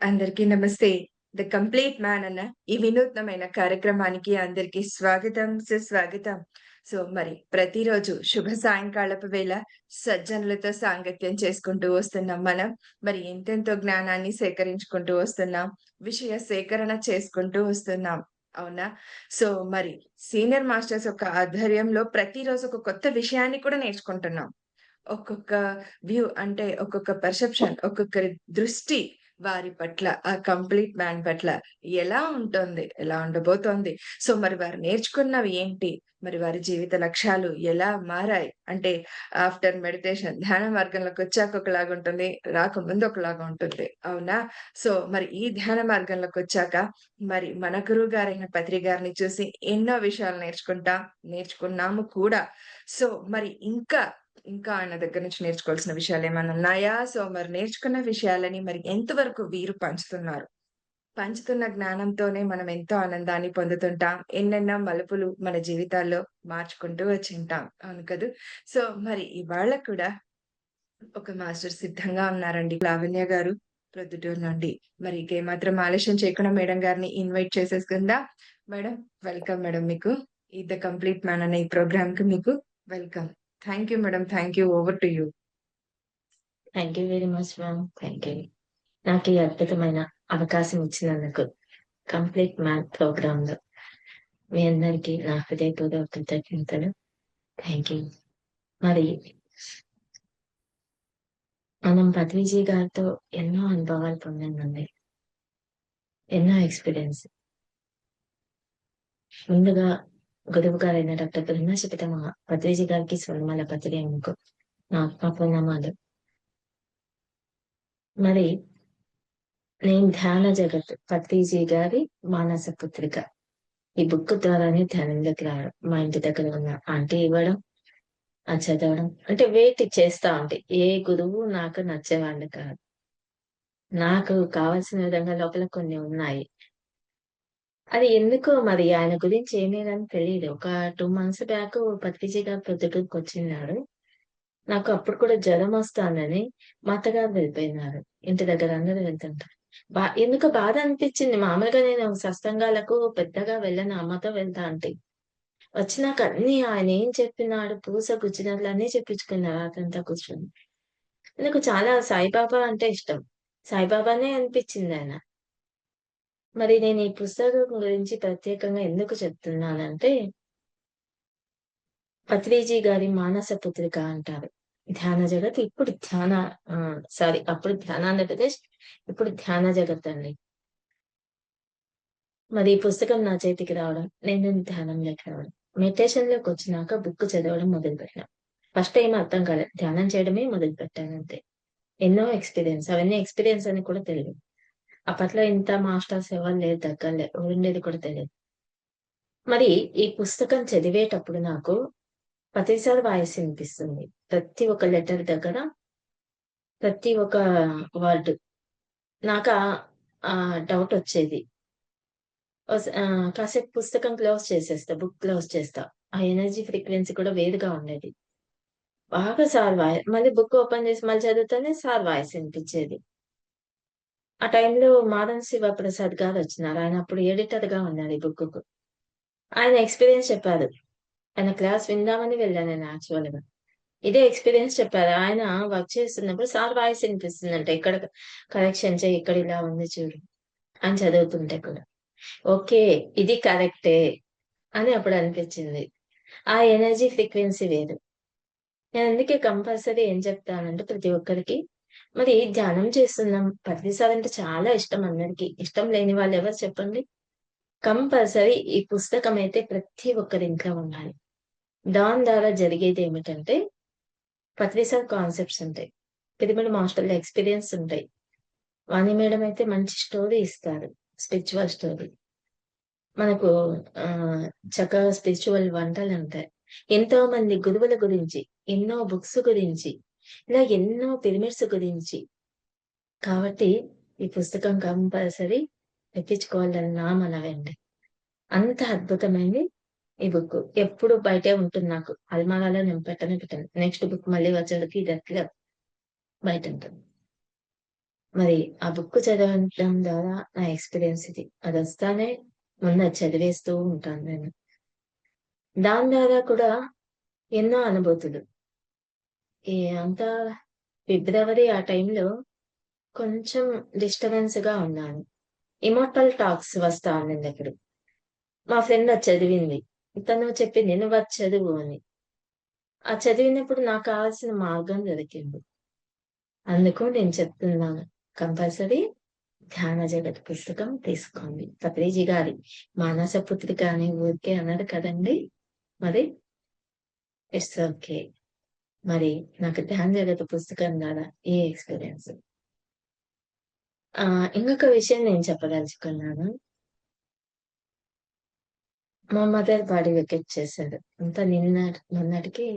అందరికీ నమస్తే. 'The complete man' అన్న ఈ వినూత్నమైన కార్యక్రమానికి అందరికీ స్వాగతం, సుస్వాగతం. మరి ప్రతిరోజు శుభ సాయంకాలపు వేళ సజ్జనులతో సాంగత్యం చేసుకుంటూ వస్తున్నాం మనం. మరి ఎంతెంతో జ్ఞానాన్ని సేకరించుకుంటూ వస్తున్నాం. విషయ సేకరణ చేసుకుంటూ వస్తున్నాం. అవునా? సో, మరి సీనియర్ మాస్టర్స్ యొక్క ఆధ్వర్యంలో ప్రతిరోజు ఒక కొత్త విషయాన్ని కూడా నేర్చుకుంటున్నాం. ఒక్కొక్క వ్యూ అంటే ఒక్కొక్క పర్సెప్షన్, ఒక్కొక్కరి దృష్టి వారి పట్ల, ఆ కంప్లీట్ మ్యాన్ పట్ల ఎలా ఉంటుంది? ఎలా ఉండబోతోంది? మరి వారు నేర్చుకున్నవి ఏంటి? మరి వారి జీవిత లక్ష్యాలు ఎలా మారాయి? అంటే ఆఫ్టర్ మెడిటేషన్ ధ్యాన మార్గంలోకొచ్చాక ఒకలాగుంటుంది. రాకముందు ఒకలాగా ఉంటుంది. అవునా? మరి ఈ ధ్యాన మార్గంలోకొచ్చాక మరి మన గురువు గారైన పత్రి గారిని చూసి ఎన్నో విషయాలు నేర్చుకున్నాము కూడా. సో మరి ఇంకా ఆయన దగ్గర నుంచి నేర్చుకోవాల్సిన విషయాలేమన్నా ఉన్నాయా? మరి నేర్చుకున్న విషయాలని మరి ఎంతవరకు వీరు పంచుతున్నారు? పంచుతున్న జ్ఞానంతోనే మనం ఎంతో ఆనందాన్ని పొందుతుంటాం. ఎన్నెన్నో మలుపులు మన జీవితాల్లో మార్చుకుంటూ వచ్చుంటాం. అవును కదూ! మరి ఇవాళ కూడా ఒక మాస్టర్ సిద్ధంగా ఉన్నారండి. లావణ్య గారు ప్రొద్దుటూరు నుండి. మరి ఇంకేమాత్రం ఆలస్యం చేయకుండా మేడం గారిని ఇన్వైట్ చేసేసుకుందాం. మేడం, వెల్కమ్ మేడం మీకు. ఈ 'ద కంప్లీట్ మ్యాన్' అనే ఈ ప్రోగ్రామ్‌కి మీకు welcome. Thank you madam. Thank you. Over to you. Thank you very much ma'am. Thank you. నాకు ఈ అద్భుతమైన అవకాశం ఇచ్చినందుకు కంప్లీట్ మ్యాన్ ప్రోగ్రాంలో మీ అందరికీ నా హృదయపూర్వక కృతజ్ఞతలు. Thank you. మరి మనం పద్విజీ గారితో ఎన్నో అనుభవాలు పొందామండి. ఎన్నో ఎక్స్‌పీరియన్స్. ముందుగా గురువు గారైన డాక్టర్ బ్రహ్మశ్రీ పితామహ పద్విజీ గారికి స్వర్ణమాల పత్రి అమ్మకు నా ఆత్మప్రణామాలు. మరి నేను ధ్యాన జగత్ పత్రిజీ గారి మానస పుత్రిక. ఈ బుక్ ద్వారానే ధ్యానంలోకి రావడం. మా ఇంటి దగ్గర ఉన్న ఆంటీ ఇవ్వడం, అది చదవడం. అంటే వెయిట్ చేస్తా ఉంటే ఏ గురువు నాకు నచ్చేవాళ్ళు కాదు. నాకు కావాల్సిన విధంగా లోపల కొన్ని ఉన్నాయి. అది ఎందుకో మరి ఆయన గురించి ఏమేదని తెలీదు. ఒక 2 మంత్స్ బ్యాక్ పత్రిజీ గారు ప్రొద్దుటూరుకొచ్చిన్నారు. నాకు అప్పుడు కూడా జ్వరమొస్తాందని మా అత్తగారు వెళ్ళిపోయినారు. ఇంటి దగ్గర అందరూ వెళ్తుంటారు. ఎందుకో బాధ అనిపిచ్చింది. మామూలుగా నేను సత్సంగాలకు పెద్దగా వెళ్ళను. అమ్మతో వెళ్తా అంటే. వచ్చినాక అన్నీ ఆయన ఏం చెప్పినాడు పూస గుచ్చినట్లు అన్నీ చెప్పించుకున్నా రాత్రంతా కూర్చొని. నాకు చాలా సాయిబాబా అంటే ఇష్టం. సాయిబాబానే అనిపిచ్చిందాయన. మరి నేను ఈ పుస్తకం గురించి ప్రత్యేకంగా ఎందుకు చెప్తున్నానంటే, పత్రిజీ గారి మానస పుత్రిక అంటారు. ధ్యాన జగత్ ఇప్పుడు అప్పుడు ధ్యానాంధ్రప్రదేశ్, ఇప్పుడు ధ్యాన జగత్ అండి. మరి ఈ పుస్తకం నా చేతికి రావడం, నేను ధ్యానంలోకి రావడం. మెడిటేషన్‌లోకొచ్చినాక బుక్ చదవడం మొదలుపెట్టినా. ఫస్ట్ ఏం అర్థం కాలేదు. ధ్యానం చేయడమే మొదలుపెట్టానంతే. ఎన్నో ఎక్స్‌పీరియన్స్. అవన్నీ ఎక్స్‌పీరియన్స్ అని కూడా తెలీదు. అప్పట్లో ఇంత మాస్టర్స్ ఎవరు లేరు దగ్గరలో. ఉండేది కూడా తెలీదు. మరి ఈ పుస్తకం చదివేటప్పుడు నాకు ప్రతిసారి వాయిస్ వినిపిస్తుంది. ప్రతి ఒక్క లెటర్ దగ్గర, ప్రతి ఒక్క వర్డ్. నాకా డౌటొచ్చేది. కాసేపు పుస్తకం క్లోజ్ చేసేస్తా. బుక్ క్లోజ్ చేస్తా. ఆ ఎనర్జీ ఫ్రీక్వెన్సీ కూడా వేరుగా ఉండేది. బాగా మళ్ళీ బుక్ ఓపెన్ చేసి మళ్ళీ చదువుతూనే సార్ వాయిస్ వినిపిచ్చేది. ఆ టైంలో మాధవ్ శివప్రసాద్ గారొచ్చినారు. ఆయన అప్పుడు ఎడిటర్‌గా ఉన్నారు ఈ బుక్కుకు. ఆయన ఎక్స్‌పీరియన్స్ చెప్పారు. ఆయన క్లాస్ విందామని వెళ్ళాను నేను యాక్చువల్‌గా. ఇదే ఎక్స్‌పీరియన్స్ చెప్పారు. ఆయన వర్క్ చేస్తున్నప్పుడు సార్ వాయిస్ వినిపిస్తుందంట. ఇక్కడ కరెక్షన్ చెయ్యి, ఇక్కడ ఇలా ఉంది చూడు అని చదువుతుంటే కూడా. ఓకే. ఇది కరెక్టే అని అప్పుడు అనిపిచ్చింది. ఆ ఎనర్జీ ఫ్రీక్వెన్సీ వేరు. నేనందుకే కంపల్సరీ ఏం చెప్తానంటే ప్రతి ఒక్కరికి మరి ధ్యానం చేస్తున్నాం. ప్రతిసారి అంటే చాలా ఇష్టం అందరికి. ఇష్టం లేని వాళ్ళెవరు చెప్పండి? కంపల్సరీ ఈ పుస్తకం అయితే ప్రతి ఒక్కరి ఇంట్లో ఉండాలి. దాని ద్వారా జరిగేదేమిటంటే ప్రతిసారి కాన్సెప్ట్స్ ఉంటాయి. పిరమిడ్ మాస్టర్‌ల ఎక్స్‌పీరియన్స్ ఉంటాయి. వాణి మేడం అయితే మంచి స్టోరీ ఇస్తారు. Spiritual story. మనకు చక్కగా స్పిరిచువల్ వంటలుంటాయి. ఎంతో మంది గురువుల గురించి, ఎన్నో బుక్స్ గురించి, ఇలా ఎన్నో పిరమిడ్స్ గురించి. కాబట్టి ఈ పుస్తకం కంపల్సరీ తెప్పించుకోవాలని నా మనవండి. అంత అద్భుతమైంది ఈ బుక్. ఎప్పుడు బయటే ఉంటుంది నాకు. అల్మారాలో నేను పెట్టను. నెక్స్ట్ బుక్ మళ్ళీ వచ్చేసరికి ఇది అట్లా బయటుంటుంది. మరి ఆ బుక్ చదవడం ద్వారా నా ఎక్స్‌పీరియన్స్ ఇది. అదొస్తానే ముందు అది చదివేస్తూ ఉంటాను నేను. దాని ద్వారా కూడా ఎన్నో అనుభూతులు. అంతా ఫిబ్రవరి ఆ టైంలో కొంచెం డిస్టర్బెన్స్‌గా ఉన్నాను. ఇమ్మోర్టల్ టాక్స్ వస్తా ఉండిందప్పుడు. మా ఫ్రెండ్ అది చదివింది. తను చెప్పింది "నువ్వది చదువు" అని. అది చదివినప్పుడు నాకు కావాల్సిన మార్గం దొరికింది. అందుకు నేను చెప్తున్నాను. కంపల్సరీ ధ్యాన జగత్ పుస్తకం తీసుకోండి. పత్రిజీ గారి మానస పుత్రిక అని ఊరికే అనరు కదండీ! మరి ఇట్స్ ఓకే. మరి నాకు ధ్యాన జగత్ పుస్తకం ద్వారా ఈ ఎక్స్‌పీరియన్స్. ఇంకొక విషయం నేను చెప్పదలుచుకున్నాను. మా మదర్ బాడీ వెకేట్ చేశారు. అంతా మొన్నటికి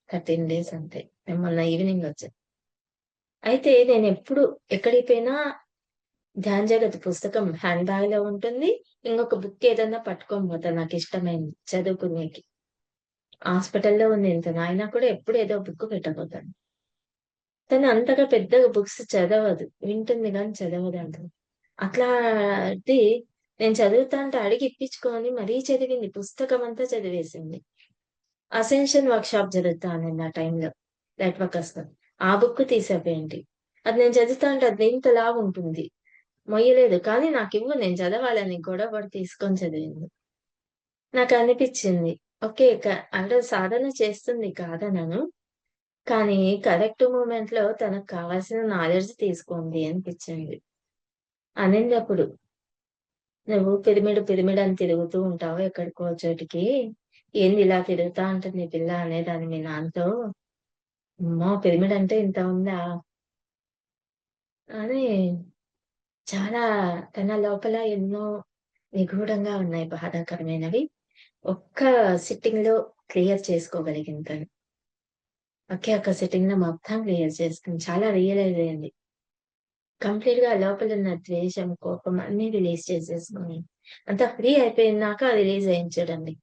13 డేస్ అంతే. మొన్న ఈవినింగ్ వచ్చారు. అయితే నేనెప్పుడు ఎక్కడికి పోయినా 'ధ్యాన్ జగత్' పుస్తకం హ్యాండ్ బ్యాగ్‌లో ఉంటుంది. ఇంకొక బుక్ ఏదన్నా పట్టుకొని పోతా నాకిష్టమైంది చదువుకునేకి. హాస్పిటల్‌లో ఉంది తను. అయినా కూడా ఎప్పుడు ఏదో బుక్ పెట్టకపోతాను. తను అంతగా పెద్దగా బుక్స్ చదవదు. వింటుంది గానీ చదవదంటారు. అట్లాంటి నేను చదువుతాంటే అడిగి ఇప్పించుకొని మరీ చదివింది. పుస్తకమంతా చదివేసింది. అసెన్షన్ వర్క్‌షాప్ జరుగుతా ఉండింది ఆ టైంలో. లైట్ వర్కర్స్‌లో. ఆ బుక్ తీసేపేంటి. అది నేను చదువుతాంటే అది ఇంత లావుంటుంది. మొయ్యలేదు. కానీ నాకివ్వు నేను చదవాలని గొడవ పడి తీసుకొని చదివింది. నాకనిపిచ్చింది. ఓకే. అంటే సాధన చేస్తుంది కాదనను. కానీ కరెక్ట్ మూమెంట్‌లో తనకు కావాల్సిన నాలెడ్జ్ తీసుకోండి అనిపిచ్చింది. అనిందప్పుడు. "నువ్వు పిరమిడ్, పిరమిడ్ అని తిరుగుతూ ఉంటావు ఎక్కడికో చోటికి. ఏంది ఇలా తిరుగుతా ఉంటుంది ఈ పిల్ల" అనేదాన్ని మీ నాన్నతో. అమ్మో! పిరమిడ్ అంటే ఇంత ఉందా? అని చాలా తన లోపల ఎన్నో నిగూఢంగా ఉన్నాయి బాధాకరమైనవి. ఒక్క సిట్టింగ్‌లో క్లియర్ చేసుకోగలిగింది తను. ఒకే ఒక్క సిట్టింగ్‌లో మొత్తం క్లియర్ చేసుకుంది. చాలా రియలైజ్ అయింది. కంప్లీట్‌గా లోపలున్న ద్వేషం, కోపం అన్నీ రిలీజ్ చేసేసుకొని, అంతా ఫ్రీ అయిపోయినాక రిలీజ్ అయింది చూడండి.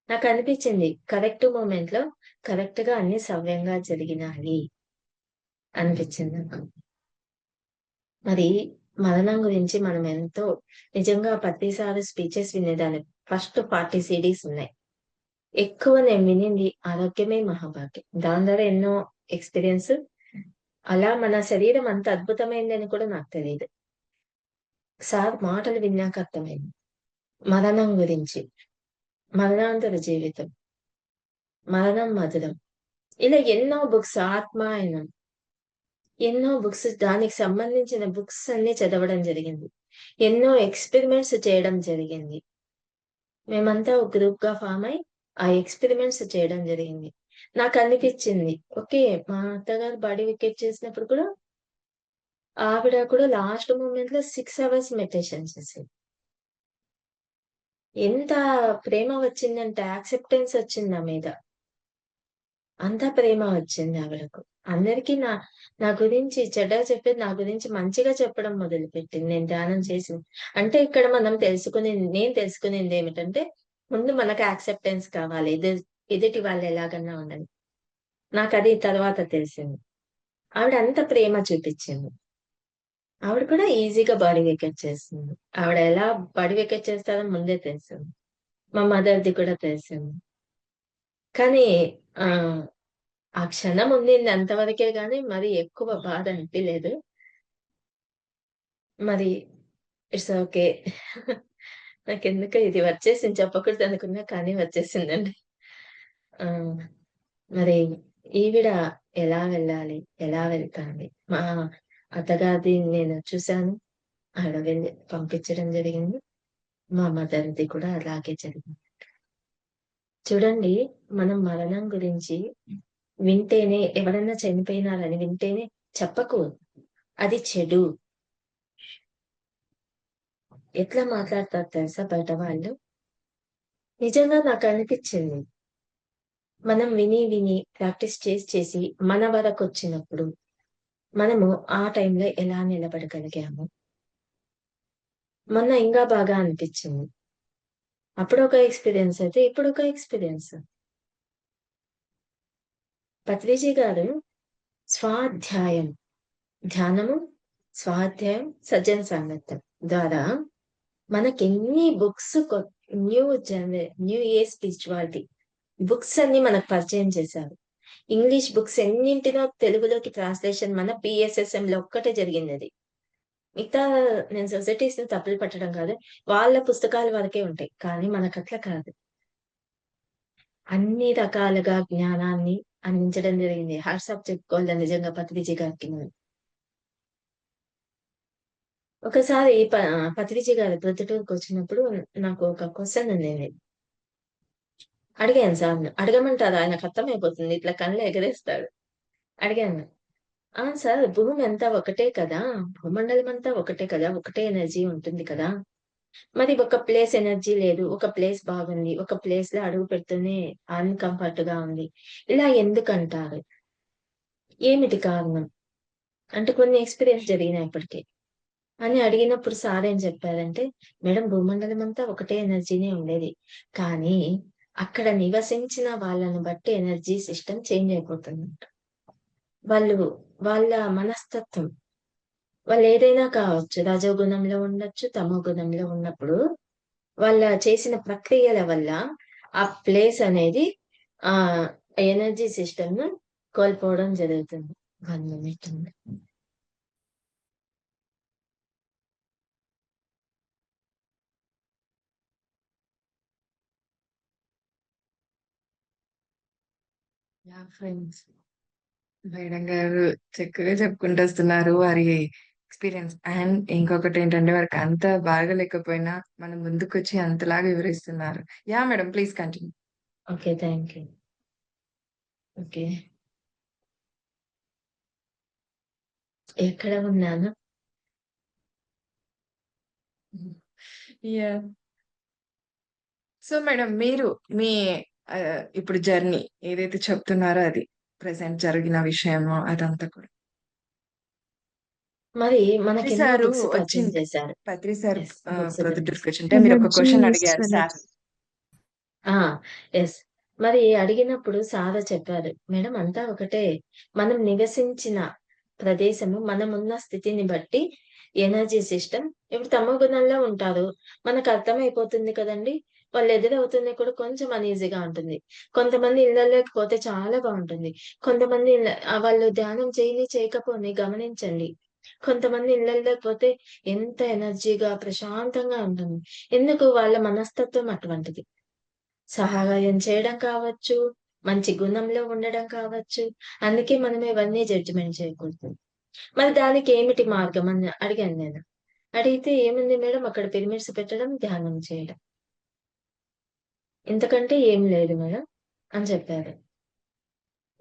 నాకనిపిచ్చింది కరెక్ట్ మొమెంట్‌లో కరెక్ట్‌గా అన్నీ సవ్యంగా జరిగినాయి అనిపిచ్చింది నాకు. మరి మరణం గురించి మనం ఎంతో నిజంగా ప్రతిసారి స్పీచెస్ వినేదాన్ని. ఫస్ట్ 40 సీడీస్ ఉన్నాయి. ఎక్కువ నేను వినింది 'ఆరోగ్యమే మహాభాగ్యం.' దాని ద్వారా ఎన్నో ఎక్స్‌పీరియన్స్. అలా మన శరీరం అంత అద్భుతమైందని కూడా నాకు తెలీదు. సార్ మాటలు విన్నాక అర్థమైంది. మరణం గురించి, మరణాంతర జీవితం, మరణం మధురం. ఇలా ఎన్నో బుక్స్ ఆత్మాయణం. ఎన్నో బుక్స్ దానికి సంబంధించిన బుక్స్ అన్నీ చదవడం జరిగింది. ఎన్నో ఎక్స్‌పెరిమెంట్స్ చేయడం జరిగింది. మేమంతా ఒక గ్రూప్‌గా ఫార్మ్ అయ్యి, ఆ ఎక్స్‌పెరిమెంట్స్ చేయడం జరిగింది. నాకనిపిచ్చింది. ఓకే. మా అత్తగారు బాడీ వెకేట్ చేసినప్పుడు కూడా, ఆవిడ కూడా లాస్ట్ మూమెంట్‌లో 6 అవర్స్ మెడిటేషన్ చేసేది. ఎంత ప్రేమ వచ్చిందంటే, యాక్సెప్టెన్స్ వచ్చింది నా మీద. అంత ప్రేమ వచ్చింది ఆవిడకు. అందరికీ నా గురించి చెడ్డగా చెప్పేది నా గురించి మంచిగా చెప్పడం మొదలుపెట్టింది. నేను ధ్యానం చేసి అంటే ఇక్కడ మనం నేను తెలుసుకునిందేమిటంటే, ముందు మనకు యాక్సెప్టెన్స్ కావాలి. ఎదుటి వాళ్ళు ఎలాగన్నా ఉండని. నాకది తర్వాత తెలిసింది. ఆవిడ అంత ప్రేమ చూపిచ్చింది. ఆవిడ కూడా ఈజీగా బాడీ వెకేట్ చేస్తుంది. ఆవిడ ఎలా బాడీ వెకేట్ చేస్తారో ముందే తెలిసింది. మా మదర్‌ది కూడా తెలిసింది. కానీ ఆహ్ ఆ క్షణం ఉండింది అంతవరకే గానీ, మరి ఎక్కువ బాధ అనిపియలేదు. మరి ఇట్స్ ఓకే. నాకెందుకో ఇది వచ్చేసింది చెప్పకూడదనుకున్నా కానీ వచ్చేసిందండి. ఆ! మరి ఈవిడ ఎలా వెళ్ళాలి? ఎలా వెళ్తాంది? మా అత్తగారిది నేను చూసాను. ఆవిడ వెళ్ళి పంపించడం జరిగింది. మా మదర్‌ది కూడా అలాగే జరిగింది. చూడండి మనం మరణం గురించి వింటేనే ఎవరన్నా చనిపోయినారని వింటేనే చెప్పకూడదు. అది చెడు. ఎట్లా మాట్లాడతారు తెలుసా బయట వాళ్ళు? నిజంగా నాకనిపిచ్చింది. మనం విని ప్రాక్టీస్ చేసి మన వరకొచ్చినప్పుడు, మనము ఆ టైంలో ఎలా నిలబడగలిగాము? మొన్న ఇంకా బాగా అనిపిచ్చింది. అప్పుడొక ఎక్స్‌పీరియన్స్ అయితే ఇప్పుడొక ఎక్స్‌పీరియన్స్. పత్రిజీ గారు స్వాధ్యాయం, ధ్యానము స్వాధ్యాయం, సజ్జన సాంగత్యం ద్వారా మనకెన్ని books new age spirituality books అన్ని మనకు పరిచయం చేశారు. ఇంగ్లీష్ బుక్స్ ఎన్నింటినో తెలుగులోకి ట్రాన్స్‌లేషన్ మన PSSMలో ఒక్కటే జరిగిందది. మిగతా నేను సొసైటీస్‌ని తప్పులు పట్టడం కాదు. వాళ్ళ పుస్తకాల వరకే ఉంటాయి. కానీ మనకట్లా కాదు. అన్ని రకాలుగా జ్ఞానాన్ని అందించడం జరిగింది. హాట్స్ ఆఫ్ చెప్పుకోవాలి నిజంగా పత్రిజీ గారికి మనం. ఒకసారి పత్రిజీ గారు ప్రొద్దుటూరుకొచ్చినప్పుడు నాకు ఒక క్వెషన్ ఉండేది. అడిగాను సార్‌ని. అడగమంటారా? ఆయనకు అర్థమైపోతుంది. ఇట్లా కళ్ళు ఎగరేస్తాడు. అడిగాను. సార్ భూమి అంతా ఒకటే కదా! భూమండలం అంతా ఒకటే కదా! ఒకటే ఎనర్జీ ఉంటుంది కదా! మరి ఒక ప్లేస్ ఎనర్జీ లేదు. ఒక ప్లేస్ బాగుంది. ఒక ప్లేస్‌లో అడుగు పెడుతూనే అన్‌కంఫర్ట్‌గా ఉంది. ఇలా ఎందుకంటారు? ఏమిటి కారణం? అంటే కొన్ని ఎక్స్‌పీరియన్స్ జరిగినాయి ఇప్పటికి. అని అడిగినప్పుడు సార్ ఏం చెప్పారంటే, "మేడం భూమండలం అంతా ఒకటే ఎనర్జీనే ఉండేది. కానీ అక్కడ నివసించిన వాళ్ళని బట్టి ఎనర్జీ సిస్టమ్ చేంజ్ అయిపోతుందంట. వాళ్ళు వాళ్ళ మనస్తత్వం వాళ్ళేదైనా కావచ్చు. రజోగుణంలో ఉండొచ్చు, తమో గుణంలో ఉన్నప్పుడు వాళ్ళ చేసిన ప్రక్రియల వల్ల ఆ ప్లేస్ అనేది ఆహ్, ఎనర్జీ సిస్టమ్‌ను కోల్పోవడం జరుగుతుంది." 1 మినిట్ అండి. యాహ్! ఫ్రెండ్స్. మేడం గారు చక్కగా చెప్పుకుంటూ వస్తున్నారు వారి ఎక్స్‌పీరియన్స్. అండ్ ఇంకొకటేంటంటే వారికి అంత బాగాలేకపోయినా మన ముందుకొచ్చి అంతలాగా వివరిస్తున్నారు. Yeah! Madam please continue. Okay. Thank you. Okay. ఎక్కడ ఉన్నాను? యాహ్! సో మేడం మీరు మీ ఇప్పుడు జర్నీ ఏదైతే చెప్తున్నారో అది ప్రెజెంట్ జరిగిన విషయము అదంతా కూడా. మరి పత్రి మనకెన్నో సారు బుక్స్ పరిచయం వచ్చింది. చేశారు. పత్రి సార్ యెస్. బుక్స్ గురించి. ప్రొద్దుటూరుకొచ్చుంటే మీరొక ఎనర్జీ క్వెషన్ ఈస్ అడిగారు సార్. ఎనర్జీ. ఆ! యెస్. మరి అడిగినప్పుడు సారు చెప్పారు. "మేడం అంతా ఒకటే. మనం నివసించిన ప్రదేశము, మనమున్న స్థితిని బట్టి ఎనర్జీ సిస్టమ్" ఇప్పుడు తమో గుణంలో ఉంటారు. మనకర్థమైపోతుంది కదండీ! వాళ్ళు ఎదురవుతుంది కూడా కొంచెం అనీజీగా ఉంటుంది. కొంతమంది ఇళ్ళలోకి పోతే చాలా బావుంటుంది. కొంతమంది వాళ్ళు ధ్యానం చేయని, చేయకపోని గమనించండి. కొంతమంది ఇళ్ళల్లోకి పోతే ఎంత ఎనర్జీగా, ప్రశాంతంగా ఉంటుంది. ఎందుకు? వాళ్ళ మనస్తత్వం అటువంటిది. సహాయం చేయడం కావచ్చు, మంచి గుణంలో ఉండడం కావచ్చు. అందుకే మనం ఇవన్నీ జడ్జిమెంట్ చేయకూడదు. మరి దానికి ఏమిటి మార్గం అని అడిగాను నేను. అడిగితే ఏముంది మేడం అక్కడ పిరమిడ్స్ పెట్టడం, ధ్యానం చేయడం. ఇంతకంటే ఏం లేదు మేడం అని చెప్పారు.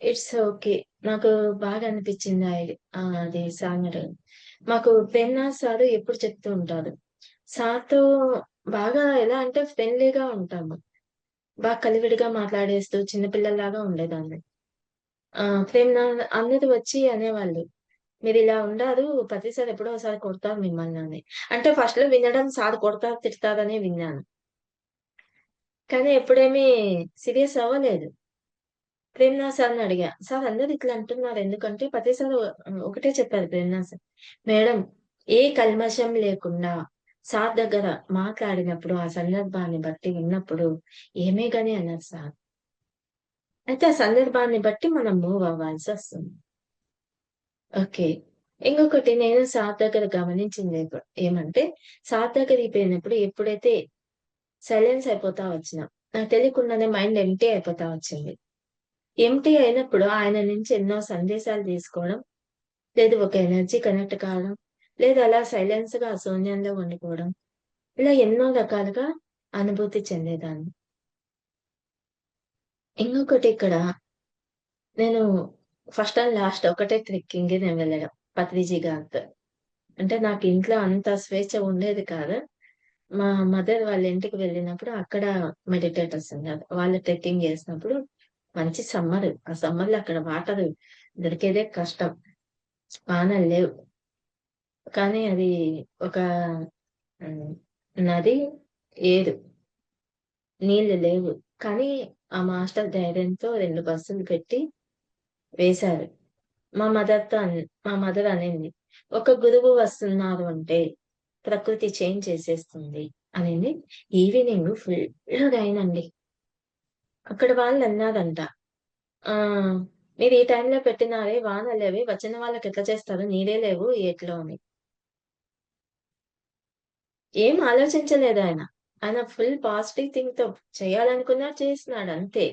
It's okay. నాకు బాగా అనిపించింది అది సార్ మాకు ప్రేమనాథ్ సారు ఎప్పుడు చెప్తూ ఉంటారు. సార్‌తో బాగా ఎలా అంటే ఫ్రెండ్లీగా ఉంటాము. కలివిడిగా మాట్లాడేస్తూ చిన్న పిల్లల్లాగా ఉండేదాన్ని. ప్రేమనాథ్ అందరూ వచ్చి అనేవాళ్ళు. "మీరిలా ఉండారు. ప్రతిసారి ఎప్పుడో ఒకసారి కొడతారు మిమ్మల్ని" అని. అంటే ఫస్ట్‌లో వినడం సార్ కొడతారు, తిడతారనే విన్నాను. కానీ ఎప్పుడేమి సీరియస్ అవ్వలేదు. ప్రేమనాథ్ సార్‌ని అడిగా. "సార్ అందరూ ఇట్లా అంటున్నారు ఎందుకంటే" ప్రతిసారి ఒకటే చెప్పారు ప్రేమనాథ్ సార్. "మేడం ఏ కల్మషం లేకుండా సార్ దగ్గర మాట్లాడినప్పుడు, ఆ సందర్భాన్ని బట్టి విన్నప్పుడు ఏమే గాని" అన్నారు సార్. అయితే ఆ సందర్భాన్ని బట్టి మనం మూవ్ అవ్వాల్సొస్తుంది. ఓకే. ఇంకొకటి నేను సార్ దగ్గర గమనించింది ఏమంటే, సార్ దగ్గరికి పోయినప్పుడు ఎప్పుడైతే సైలెన్స్ అయిపోతా వచ్చినా, నాకు తెలియకుండానే మైండ్ ఎంప్టీ అయిపోతా వచ్చింది. ఎంప్టీ అయినప్పుడు ఆయన నుంచి ఎన్నో సందేశాలు తీసుకోవడం, లేదు ఒక ఎనర్జీ కనెక్ట్ కావడం, లేదా అలా సైలెన్స్‌గా ఆ శూన్యంలో ఉండిపోవడం. ఇలా ఎన్నో రకాలుగా అనుభూతి చెందేదాన్ని. ఇంకొకటి ఇక్కడ నేను ఫస్ట్ అండ్ లాస్ట్ ఒకటే ట్రెక్కింగ్‌కి నేను వెళ్ళడం. పత్రిజీ ఘాట్. అంటే నాకు ఇంట్లో అంత స్వేచ్ఛ ఉండేది కాదు. మా మదర్ వాళ్ళ ఇంటికి వెళ్ళినప్పుడు అక్కడ మెడిటేటర్స్ ఉన్నారు. వాళ్ళు ట్రెక్కింగ్ చేసినప్పుడు మంచి సమ్మర్. ఆ సమ్మర్‌లో అక్కడ వాటర్ దొరికేదే కష్టం. వానలు లేవు. కానీ అది ఒక హ్మ్. నది, ఏరు. నీళ్లు లేవు. కానీ ఆ మాస్టర్ ధైర్యంతో 2 బస్సులు పెట్టి వేశారు. మా మదర్ అనింది. ఒక గురువు వస్తున్నారు అంటే ప్రకృతి చేంజ్ చేసేస్తుంది అనేది ఈవినింగ్ ఫుల్‌గా అయిందండి. అక్కడ వాళ్ళన్నారంట. ఆ! మీరు ఈ టైంలో పెట్టినారే వానలవి వచ్చిన వాళ్ళకెట్లా చేస్తారు? నీడే లేవు ఎట్లో అని. ఏం ఆలోచించలేదాయన. ఆయన ఫుల్ పాజిటివ్ థింక్‌తో చేయాలనుకున్నాడు చేసినాడు అంతే.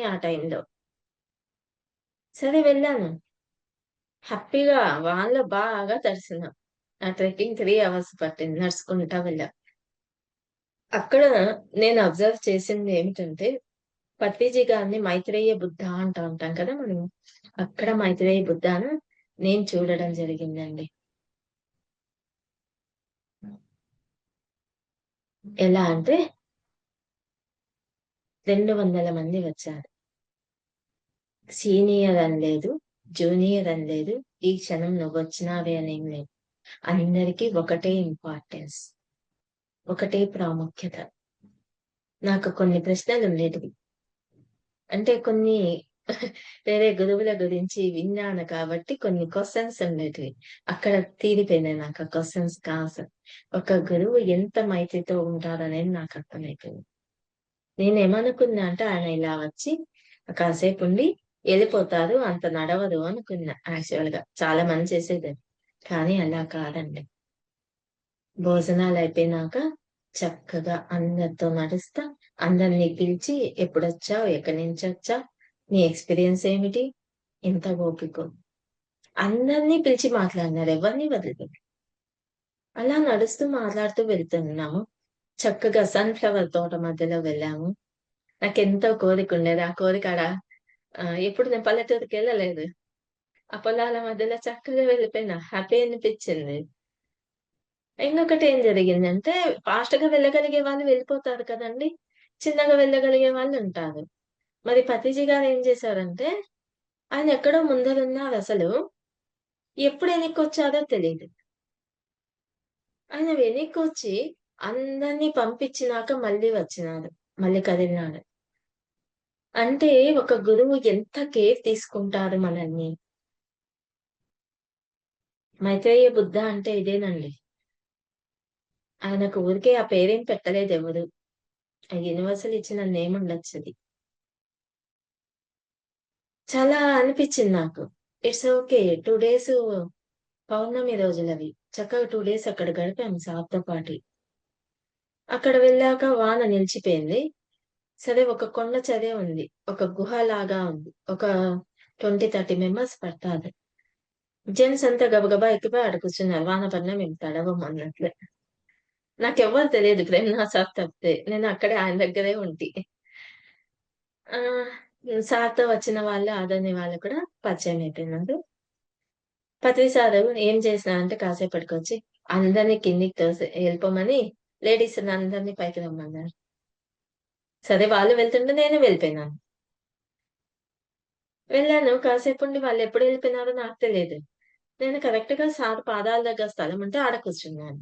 ఆ టైంలో. సరే వెళ్ళాను. హ్యాపీగా వానలో బాగా తడిసినాం. ఆ ట్రెక్కింగ్ 3 అవర్స్ పట్టింది. నడుచుకుంటా వెళ్ళా. అక్కడ నేను అబ్జర్వ్ చేసింది ఏమిటంటే, పత్రిజీ గారిని మైత్రేయ బుద్ధ అంటా ఉంటాం కదా మనము. అక్కడ మైత్రేయ బుద్ధను నేను చూడడం జరిగిందండి. ఎలా అంటే 200 మంది వచ్చారు. సీనియర్ అని లేదు, జూనియర్ అని లేదు, ఈ క్షణం నువ్వొచ్చినావే అనేం లేదు. అందరికి ఒకటే ఇంపార్టెన్స్. ఒకటే ప్రాముఖ్యత. నాకు కొన్ని ప్రశ్నలుండేటివి. అంటే కొన్ని వేరే గురువుల గురించి విన్నాను కాబట్టి కొన్ని క్వెషన్స్ ఉండేటివి. అక్కడ తీరిపోయినాయి నాకు ఆ క్వెషన్స్‌కి ఆన్సర్. ఒక గురువు ఎంత మైత్రితో ఉంటారనేది నాకు అర్థమైపోయింది. నేనేమనుకున్నా అంటే ఆయన ఇలా వచ్చి కాసేపుండి ఎళ్ళిపోతారు. అంత నడవదు అనుకున్నా యాక్చువల్‌గా. చాలా మంది చేసేదని. కానీ అలా కాదండి. భోజనాలయిపోయినాక చక్కగా అందరితో నడుస్తా, అందరిని పిలిచి ఎప్పుడొచ్చావు? ఎక్కడి నుంచొచ్చావు? నీ ఎక్స్‌పీరియన్స్ ఏమిటి? ఎంత ఓపికో. అందరిని పిలిచి మాట్లాడినారు. ఎవరిని వదలలేదు. అలా నడుస్తూ మాట్లాడుతూ వెళ్తున్నాము. చక్కగా సన్‌ఫ్లవర్ తోట మధ్యలో వెళ్ళాము. నాకెంతో కోరికుండేది. ఆ కోరిక ఆడ ఎప్పుడు నేను పల్లెటూరికెళ్ళలేదు. ఆ పొలాల మధ్యలో చక్కగా వెళ్ళిపోయినా. హ్యాపీ అనిపిచ్చింది. ఇంకొకటి ఏం జరిగిందంటే, ఫాస్ట్‌గా వెళ్ళగలిగే వాళ్ళు వెళ్ళిపోతారు కదండీ! చిన్నగా వెళ్ళగలిగే వాళ్ళుంటారు. మరి పతిజీ గారేం చేశారంటే, ఆయనెక్కడో ముందరున్నారసలు. ఎప్పుడు ఎనక్కొచ్చారో తెలీదు. ఆయన వెనక్కొచ్చి అందరిని పంపించినాక మళ్ళీ వచ్చినారు. మళ్ళీ కదిలినాడు. అంటే ఒక గురువు ఎంత కేర్ తీసుకుంటారు మనల్ని. మైత్రేయ బుద్ధ అంటే ఇదేనండి. ఆయనకు ఊరికే ఆ పేరేం పెట్టలేదెవరు. ఆ యూనివర్సల్ ఇచ్చిన నేమ్ ఉండొచ్చది. చాలా అనిపిచ్చింది నాకు. It's okay. 2 డేసు పౌర్ణమి రోజులవి. చక్కగా 2 డేస్ అక్కడ గడిపాం సార్‌తో పాటి. అక్కడ వెళ్ళాక వాన నిలిచిపోయింది. సరే ఒక కొండ చర్య ఉంది. ఒక గుహలాగా ఉంది. ఒక 20, 30 మెంబర్స్ పడతారు. జెంట్స్ అంతా గబగబా ఎక్కిపోయి ఆడ కూర్చున్నారు. వాన పడినా మేము తడవము అన్నట్లు. నాకెవ్వరు తెలీదు ప్రేమ్‌నాథ్ సార్ తప్పితే. నేను అక్కడే ఆయన దగ్గరే ఉంటి. ఆహ్, సార్‌తో వచ్చిన వాళ్ళు, అదని వాళ్ళు కూడా పరిచయం అయిపోయినారు. పత్రి సారు ఏం చేసినారంటే కాసేపటికొచ్చి అందరిని కిందకి ఎళ్ళిపోమని లేడీస్‌ని అందరిని పైకి రమ్మన్నారు. సరే వాళ్ళు వెళ్తుంటే నేను వెళ్ళిపోయినాను. వెళ్ళాను. కాసేపుండి వాళ్ళెప్పుడు ఎళ్ళిపోయినారో నాకు తెలీదు. నేను కరెక్ట్‌గా సార్ పాదాల దగ్గర స్థలం ఉంటే ఆడ కూర్చున్నాను.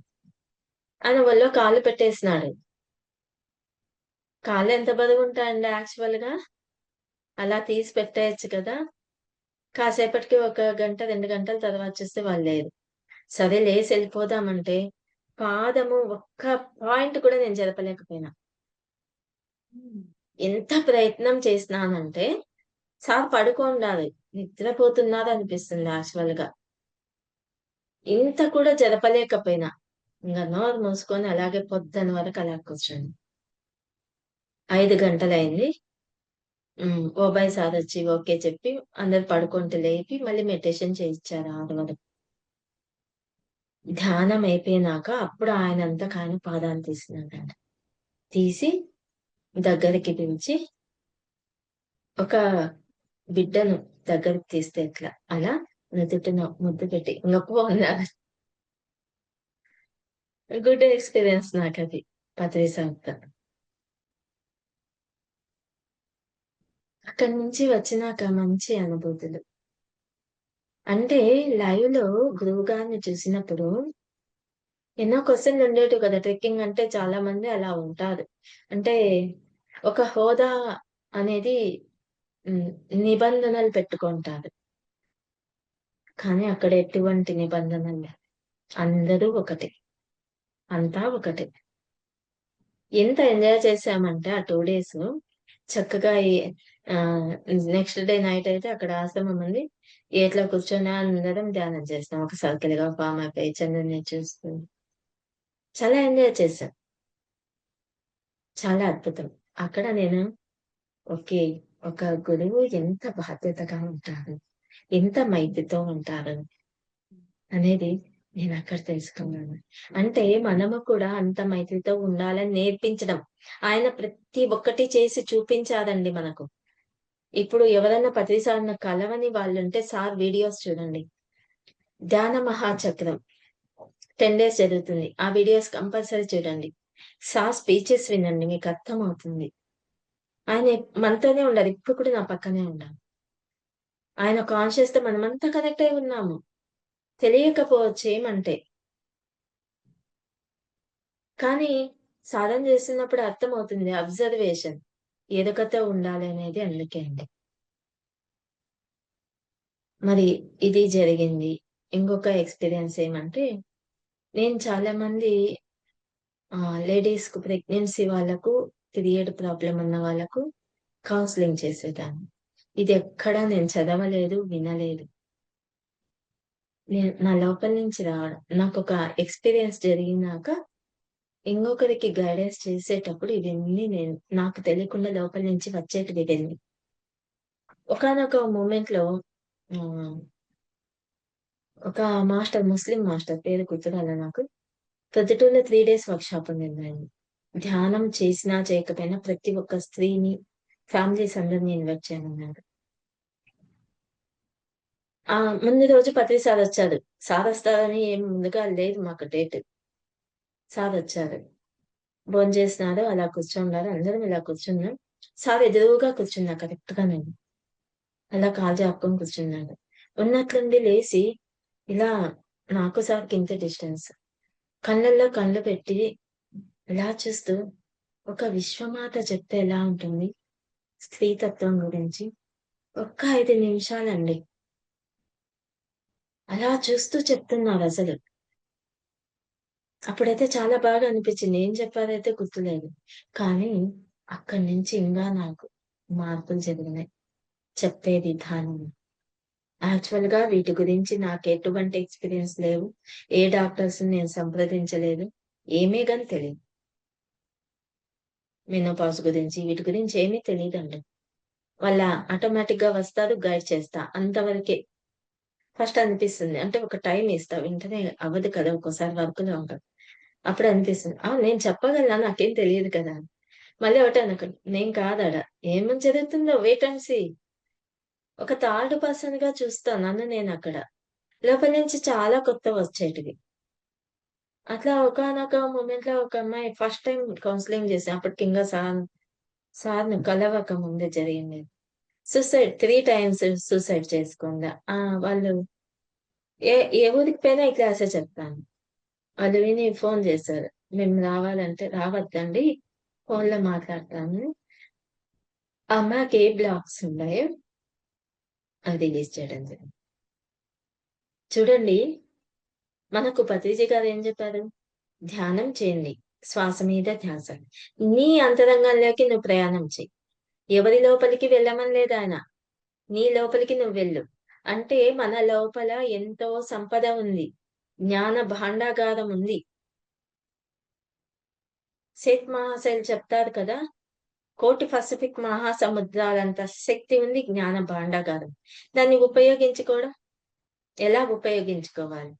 ఆయన ఒళ్ళో కాళ్ళు పెట్టేసినాడు. కాళ్ళు ఎంత బరువుంటాయండి యాక్చువల్‌గా? అలా తీసి పెట్టేయొచ్చు కదా! కాసేపటికి ఒక గంట, 2 గంటల తర్వాత చూస్తే వాళ్ళు లేరు. సరే లేసి ఎళ్ళిపోదామంటే పాదము ఒక్క పాయింట్ కూడా నేను జరపలేకపోయినా. హ్మ్. ఎంత ప్రయత్నం చేసినానంటే సార్ పడుకోండారు. నిద్రపోతున్నారనిపిస్తుంది యాక్చువల్‌గా. ఇంత కూడా జరపలేకపోయినా. ఇంగ నోరు మూసుకొని అలాగే పొద్దున వరకు అలా కూర్చున్నా. 5 గంటలయింది. ఓబాయ్ సారొచ్చి ఓకే చెప్పి అందరూ పడుకుంటే లేపి మళ్ళీ మెడిటేషన్ చేయిచ్చారు 6 వరకు. ధ్యానం అయిపోయినాక అప్పుడు ఆయనంతట ఆయన పాదాలు తీసినాడంట. తీసి దగ్గరికి పిలిచి ఒక బిడ్డను దగ్గరికి తీస్తే ఎట్లా అలా నుదుటిన ముద్దు పెట్టి ఇంగ పో అన్నారు. గుడ్ ఎక్స్‌పీరియన్స్ నాకది. పత్రి సార్‌తో. అక్కడి నుంచి వచ్చినాక మంచి అనుభూతులు. అంటే లైవ్‌లో గురువుగారిని చూసినప్పుడు ఎన్నో క్వెషన్‌లుండేటివి కదా! ట్రెక్కింగ్ అంటే చాలా మంది అలా ఉంటారు. అంటే ఒక హోదా అనేది హ్మ్. నిబంధనలు పెట్టుకుంటారు. కానీ అక్కడ ఎటువంటి నిబంధనలు లేవు. అందరూ ఒకటే. అంతా ఒకటే. ఎంత ఎంజాయ్ చేశామంటే ఆ 2 డేస్ చక్కగా నెక్స్ట్ డే నైట్ అయితే అక్కడ ఆశ్రమం ఉంది. ఎట్లా కూర్చొని అందరం ధ్యానం చేస్తాం. ఒక సర్కిల్‌గా ఫార్మ్ అయిపోయి చంద్రుడిని చూస్తూ చాలా ఎంజాయ్ చేశాం. చాలా అద్భుతం. అక్కడ నేను ఓకే. ఒక గురువు ఎంత బాధ్యతగా ఉంటారు. ఎంత మైత్రితో ఉంటారు అనేది నేనక్కడ తెలుసుకున్నాను. అంటే మనము కూడా అంత మైత్రితో ఉండాలని నేర్పించడం. ఆయన ప్రతి ఒక్కటి చేసి చూపించారండి మనకు. ఇప్పుడు ఎవరన్నా ప్రతిసారి కలవని వాళ్ళుంటే సార్ వీడియోస్ చూడండి. ధ్యాన మహాచక్రం 10 డేస్ జరుగుతుంది. ఆ వీడియోస్ కంపల్సరీ చూడండి. సార్ స్పీచెస్ వినండి మీకర్థమవుతుంది. ఆయన మనతోనే ఉన్నారు. ఇప్పుడు కూడా నా పక్కనే ఉన్నారు. ఆయన కాన్షియస్‌తో మనమంతా కనెక్ట్ అయి ఉన్నాము. తెలియకపోవచ్చు ఏమంటే. కానీ సాధన చేస్తున్నప్పుడు అర్థమవుతుంది. అబ్జర్వేషన్. ఎరుకతో ఉండాలి అనేది అందుకే అండి. మరి ఇది జరిగింది. ఇంకొక ఎక్స్‌పీరియన్స్ ఏమంటే, నేను చాలా మంది లేడీస్‌కు ప్రెగ్నెన్సీ వాళ్ళకు, పీరియడ్ ప్రాబ్లమ్ ఉన్న వాళ్ళకు కౌన్సెలింగ్ చేసేదాన్ని. ఇదెక్కడా నేను చదవలేదు, వినలేదు. నా లోపల నుంచి రావడం. నాకొక ఎక్స్‌పీరియన్స్ జరిగినాక ఇంకొకరికి గైడెన్స్ చేసేటప్పుడు ఇవన్నీ నాకు తెలియకుండా లోపల నుంచి వచ్చేటివి ఇవన్నీ. ఒకానొక మొమెంట్‌లో ఆహ్, ఒక ముస్లిం మాస్టర్ పేరు గుర్తురాలే నాకు. ప్రొద్దుటూరులో 3 డేస్ వర్క్‌షాప్ ఉండిందండి. ధ్యానం చేసినా, చేయకపోయినా ప్రతి ఒక్క స్త్రీని, ఫ్యామిలీస్ అందరిని ఇన్వైట్ చేయమన్నారు. ముందు రోజు పత్రి సారొచ్చారు. సారొస్తారని ఏం ముందుగా లేదు మాకు డేట్. సారొచ్చారు. భోంచేసినారు. అలా కూర్చున్నారు. అందరం ఇలా కూర్చున్నాం. సార్ ఎదురుగా కూర్చున్నా కరెక్ట్‌గా నేను. అలా కాళ్ళు చాపుకొని కూర్చున్నాడు. ఉన్నట్లుండి లేసి ఇలా నాకు సార్‌కి ఇంత డిస్టెన్స్. కళ్ళల్లో కళ్ళు పెట్టి ఇలా చూస్తూ ఒక విశ్వమాత చెప్తే ఎలా ఉంటుంది? స్త్రీతత్వం గురించి ఒక్క 5 నిమిషాలండి. అలా చూస్తూ చెప్తున్నారసలు. అప్పుడైతే చాలా బాగా అనిపించింది. ఏం చెప్పారైతే గుర్తులేదు. కానీ అక్కడి నుంచి ఇంగా నాకు మార్పులు జరిగినాయి. చెప్పే విధానం. యాక్చువల్‌గా వీటి గురించి నాకెటువంటి ఎక్స్‌పీరియన్స్ లేవు. ఏ డాక్టర్స్‌ని నేను సంప్రదించలేదు. ఏమీ గాని తెలీదు. మెనోపాజ్ గురించి వీటి గురించి ఏమీ తెలీదండి. వాళ్ళ ఆటోమేటిక్‌గా వస్తారు, గైడ్ చేస్తా. అంతవరకే. ఫస్ట్ అనిపిస్తుంది. అంటే ఒక టైమ్ ఇస్తా. వెంటనే అవ్వదు కదా! ఒక్కోసారి వర్క్‌లో ఉంటాం. అప్పుడు అనిపిస్తుంది. నేను చెప్పగలనా నాకేం తెలియదు కదా! అని. మళ్ళీ ఒకటే అనుకున్నా. నేను కాదాడ. ఏమని జరుగుతుందో వెయిట్ అండ్ సీ. ఒక థర్డ్ పర్సన్‌గా చూస్తా నన్ను నేనక్కడ. లోపల నుంచి చాలా కొత్తవొచ్చేటివి. అట్లా ఒకానొక మొమెంట్‌లో ఒక అమ్మాయి ఫస్ట్ టైమ్ కౌన్సెలింగ్ చేశా. అప్పటికింకా సార్‌ని కలవక ముందే జరిగింది. 3 టైమ్స్ సూసైడ్ చేసుకుందా. వాళ్ళు ఏ ఏ ఊరికి పోయినా ఈ క్లాసే చెప్తాను. వాళ్ళు విని ఫోను చేశారు. మేము రావాలంటే రావద్దండి. ఫోన్‌లో మాట్లాడతాను. ఆ అమ్మాయికి ఏ బ్లాక్స్ ఉన్నాయో అది రిలీజ్ చేయడం జరిగింది. చూడండి మనకు పత్రిజీ గారు ఏం చెప్పారు? ధ్యానం చేయండి. శ్వాస మీద ధ్యాస. నీ అంతరంగంలోకి నువ్వు ప్రయాణం చెయి. ఎవరి లోపలికి వెళ్ళమని లేదాయన. నీ లోపలికి నువ్వు వెళ్ళు. అంటే మన లోపల ఎంతో సంపద ఉంది. జ్ఞాన భాండాగారం ఉంది. సేత్ మహాశయులు చెప్తారు కదా! కోటి పసిఫిక్ మహాసముద్రాలంత శక్తి ఉంది జ్ఞాన భాండాగారం. దాన్ని ఉపయోగించుకోవడం ఎలా ఉపయోగించుకోవాలి?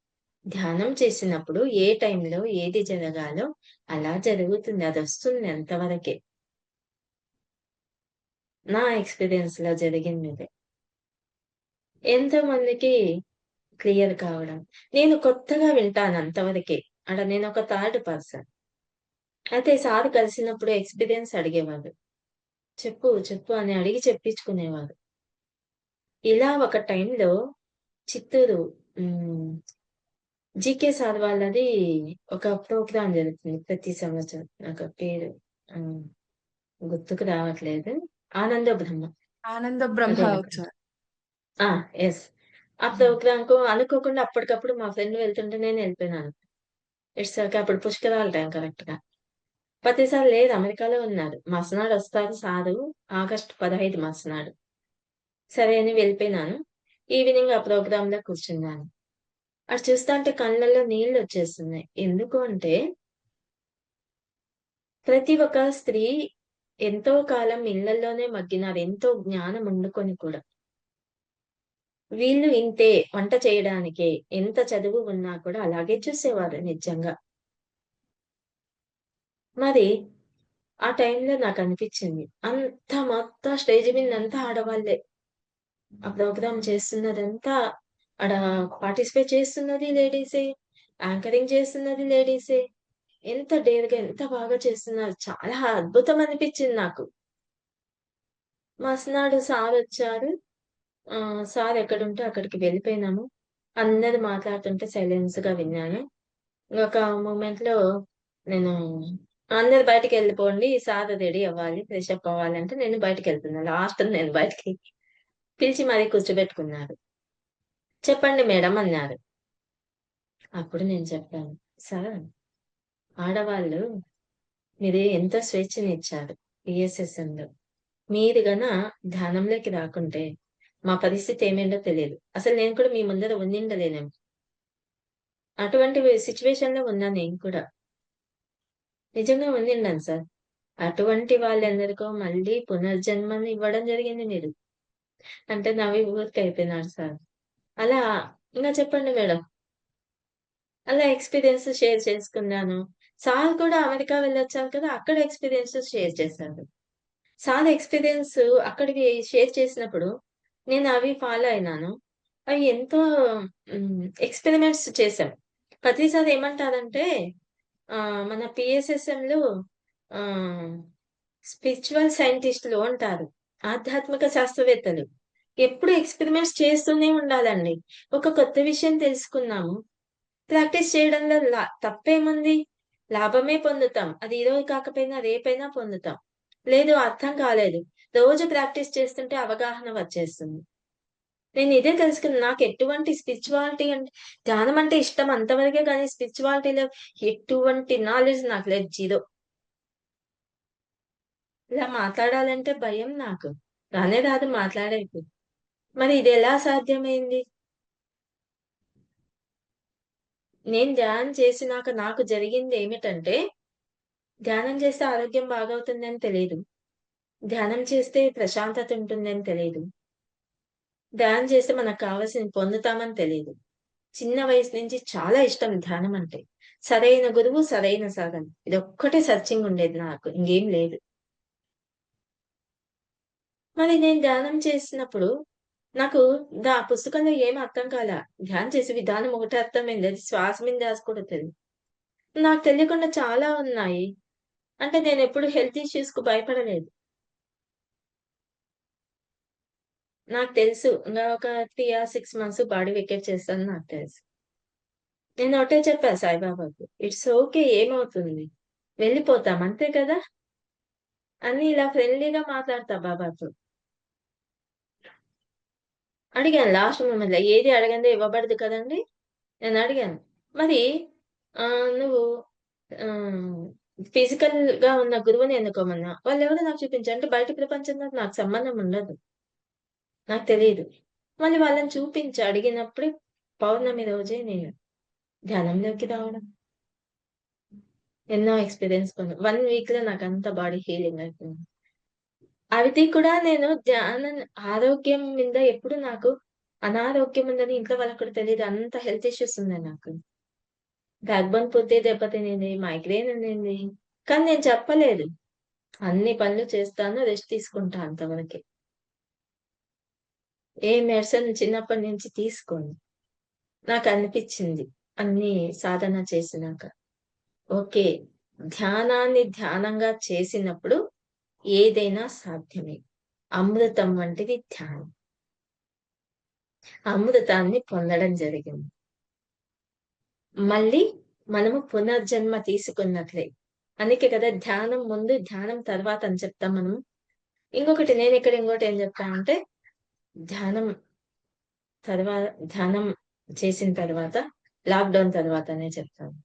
ధ్యానం చేసినప్పుడు ఏ టైంలో ఏది జరగాలో అలా జరుగుతుంది. అదొస్తుంది అంతవరకే. నా ఎక్స్‌పీరియన్స్‌లో జరిగిందిదే. ఎంతో మందికి క్లియర్ కావడం. నేను కొత్తగా వింటాను అంతవరకే. నేనొక థర్డ్ పర్సన్. అయితే సార్ కలిసినప్పుడు ఎక్స్‌పీరియన్స్ అడిగేవారు. చెప్పు, చెప్పు అని అడిగి చెప్పించుకునేవారు. ఇలా ఒక టైంలో చిత్తూరు హ్మ్. జీకే సార్ వాళ్ళది ఒక ప్రోగ్రామ్ జరుగుతుంది ప్రతి సంవత్సరం. నాకు ఆ పేరు ఆహ్, గుర్తుకు రావట్లేదు. ఆనంద బ్రహ్మ. ఆనంద బ్రహ్మ అదే అనుకుంటా. ఉత్సవం. యెస్. ఆ ప్రోగ్రామ్‌కు అనుకోకుండా అప్పటికప్పుడు మా ఫ్రెండ్ వెళ్తుంటే నేను ఎళ్ళిపోయినాను. It's okay. అప్పుడు పుష్కరాల టైం కరెక్ట్‌గా. ప్రతిసారి లేదు అమెరికాలో ఉన్నారు. మర్సనాడొస్తారు సారు. ఆగస్టు 15 మర్సనాడు. సరే అని వెళ్ళిపోయినాను. ఈవినింగ్ ఆ ప్రోగ్రామ్‌లో కూర్చున్నాను. అది చూస్తాంటే కళ్ళల్లో నీళ్లొచ్చేస్తున్నాయి. ఎందుకు అంటే, ప్రతి ఒక్క స్త్రీ ఎంతో కాలం ఇళ్ళల్లోనే మగ్గినారు. ఎంతో జ్ఞానం ఉండుకొని కూడా. వీళ్ళు ఇంతే వంట చేయడానికే. ఎంత చదువు ఉన్నా కూడా అలాగే చూసేవారు నిజంగా. మరి ఆ టైంలో నాకనిపిచ్చింది. అంతా మొత్తం స్టేజ్ మీదంతా ఆడవాళ్ళే. ఆ ప్రోగ్రామ్ చేస్తున్నదంతా ఆడ పార్టిసిపేట్ చేస్తున్నది లేడీసే. యాంకరింగ్ చేస్తున్నది లేడీసే. ఎంత డేర్‌గా ఎంత బాగా చేస్తున్నారు. చాలా అద్భుతం అనిపిచ్చింది నాకు. మర్సనాడు సారొచ్చారు. సార్ ఎక్కడుంటే అక్కడికి వెళ్ళిపోయినాము. అందరూ మాట్లాడుతుంటే సైలెన్స్‌గా విన్నాను. ఒక మూమెంట్‌లో నేను అందరూ బయటికెళ్ళిపోండి. సార్ రెడీ అవ్వాలి. ఫ్రెష్ అప్ అవ్వాలి అంటే నేను బయటికెళ్తున్నా. లాస్ట్‌న నేను బయటికి పిలిచి మరీ కూర్చోబెట్టుకున్నారు. చెప్పండి మేడం అన్నారు. అప్పుడు నేను చెప్పాను. సార్ ఆడవాళ్ళు మీరు ఎంతో స్వేచ్ఛనిచ్చారు ఈఎస్ఎస్ఎంలో. మీరు ధ్యానంలోకి రాకుంటే మా పరిస్థితి ఏమైందో తెలీదు. అసలు నేను కూడా మీ ముందర ఉండిండలేనేమో. అటువంటి సిట్యుయేషన్‌లో ఉన్నా నేను కూడా. నిజంగా ఉండిండను సార్. అటువంటి వాళ్ళందరికో మళ్ళీ పునర్జన్మని ఇవ్వడం జరిగింది మీరు. అంటే నవ్వి ఊరికయిపోయినారు సార్. అలా ఇంగ చెప్పండి మేడం. అలా ఎక్స్‌పీరియన్స్ షేర్ చేసుకున్నాను. సార్ కూడా అమెరికా వెళ్ళొచ్చారు కదా! అక్కడ ఎక్స్‌పీరియన్సెస్ షేర్ చేశారు. సార్ ఎక్స్‌పీరియన్స్ అక్కడివి షేర్ చేసినప్పుడు నేను అవి ఫాలో అయినాను. అవి ఎంతో ఎక్స్‌పెరిమెంట్స్ చేశాం. ప్రతిసారి ఏమంటారంటే మన పీఎస్ఎస్ఎంలో ఆహ్, స్పిరిచ్యువల్ సైంటిస్ట్‌లు అంటారు. ఆధ్యాత్మిక శాస్త్రవేత్తలు. ఎప్పుడు ఎక్స్‌పెరిమెంట్స్ చేస్తూనే ఉండాలండి. ఒక కొత్త విషయం తెలుసుకున్నాము. ప్రాక్టీస్ చేయడంలో తప్పేముంది? లాభమే పొందుతాం. అది ఈరోజు కాకపోయినా రేపైనా పొందుతాం. లేదు అర్థం కాలేదు. రోజు ప్రాక్టీస్ చేస్తుంటే అవగాహన వచ్చేస్తుంది. నేను ఇదే తెలుసుకున్నా. నాకు ఎటువంటి స్పిరిచువాలిటీ అంటే ధ్యానం అంటే ఇష్టం అంతవరకే గానీ స్పిరిచువాలిటీలో ఎటువంటి నాలెడ్జ్ నాకు లేదు. జీరో. ఇలా మాట్లాడాలంటే భయం నాకు. రానే రాదు మాట్లాడేకి. మరి ఇదెలా సాధ్యమైంది? నేను ధ్యానం చేసినాక నాకు జరిగిందేమిటంటే, ధ్యానం చేస్తే ఆరోగ్యం బాగవుతుందని తెలీదు. ధ్యానం చేస్తే ప్రశాంతత ఉంటుందని తెలీదు. ధ్యానం చేస్తే మనకు కావాల్సింది పొందుతామని తెలీదు. చిన్న వయసు నుంచి చాలా ఇష్టం ధ్యానం అంటే. సరైన గురువు, సరైన సాధన. ఇదొక్కటే సెర్చింగ్ ఉండేది నాకు. ఇంగేం లేదు. మరి నేను ధ్యానం చేసినప్పుడు నాకు పుస్తకంలో ఏమి అర్థం కాలా. ధ్యానం చేసే విధానం ఒకటే అర్థమైంది. అది శ్వాస మీద ధ్యాస కూడా తెలీదు. నాకు తెలియకుండా చాలా ఉన్నాయి. అంటే నేనెప్పుడు హెల్త్ ఇష్యూస్‌కు భయపడలేదు. నాకు తెలుసు. ఇంగా ఒక 3 ఆర్ 6 మంత్స్ బాడీ వెకేట్ చేస్తానని నాకు తెలుసు. నేను ఒకటే చెప్పా సాయిబాబాకి. It's okay. ఏమవుతుంది? వెళ్ళిపోతాం అంతే కదా! అని ఇలా ఫ్రెండ్లీగా మాట్లాడతా బాబాతో. అడిగాను లాస్ట్ మూమెంట్‌లో. ఏది అడగందే ఇవ్వబడదు కదండీ! నేనడిగాను. మరి నువ్వు ఆహ్, ఫిజికల్‌గా ఉన్న గురువుని ఎన్నుకోమన్నావు. వాళ్ళెవరో నాకు చూపించు. అంటే బయట ప్రపంచంతో నాకు సంబంధం ఉండదు. నాకు తెలీదు. మళ్ళీ వాళ్ళని చూపించి అడిగినప్పుడే పౌర్ణమి రోజే నేను ధ్యానంలోకి రావడం. ఎన్నో ఎక్స్‌పీరియన్స్ 1 వీక్‌లో నాకంతా బాడీ హీలింగ్ అయిపోయింది. అది కూడా నేను ధ్యానం ఆరోగ్యం మీద ఎప్పుడు నాకు అనారోగ్యం ఉందని ఇంట్లో వాళ్ళకి కూడా తెలీదు. అంత హెల్త్ ఇష్యూస్ ఉన్నాయి నాకు. బ్యాక్ బోన్ పూర్తిగా దెబ్బతినింది. మైగ్రేన్ ఉండింది. కానీ నేను చెప్పలేదు. అన్ని పనులు చేస్తాను. రెస్ట్ తీసుకుంటా అంతవరకే. ఏ మెడిసిన్ చిన్నప్పటి నుంచి తీసుకోను. నాకనిపిచ్చింది. అన్నీ సాధన చేసినాక. ఓకే. ధ్యానాన్ని ధ్యానంగా చేసినప్పుడు ఏదైనా సాధ్యమే. అమృతం వంటిది ధ్యానం. అమృతాన్ని పొందడం జరిగింది. మళ్ళీ మనము పునర్జన్మ తీసుకున్నట్లే. అందుకే కదా ధ్యానం ముందు, ధ్యానం తర్వాత అని చెప్తాం మనం. ఇంకొకటి నేనిక్కడ ఇంకోటేం జెప్తా అంటే, ధ్యానం ధ్యానం చేసిన తర్వాత లాక్‌డౌన్ తర్వాతనే చెప్తాను.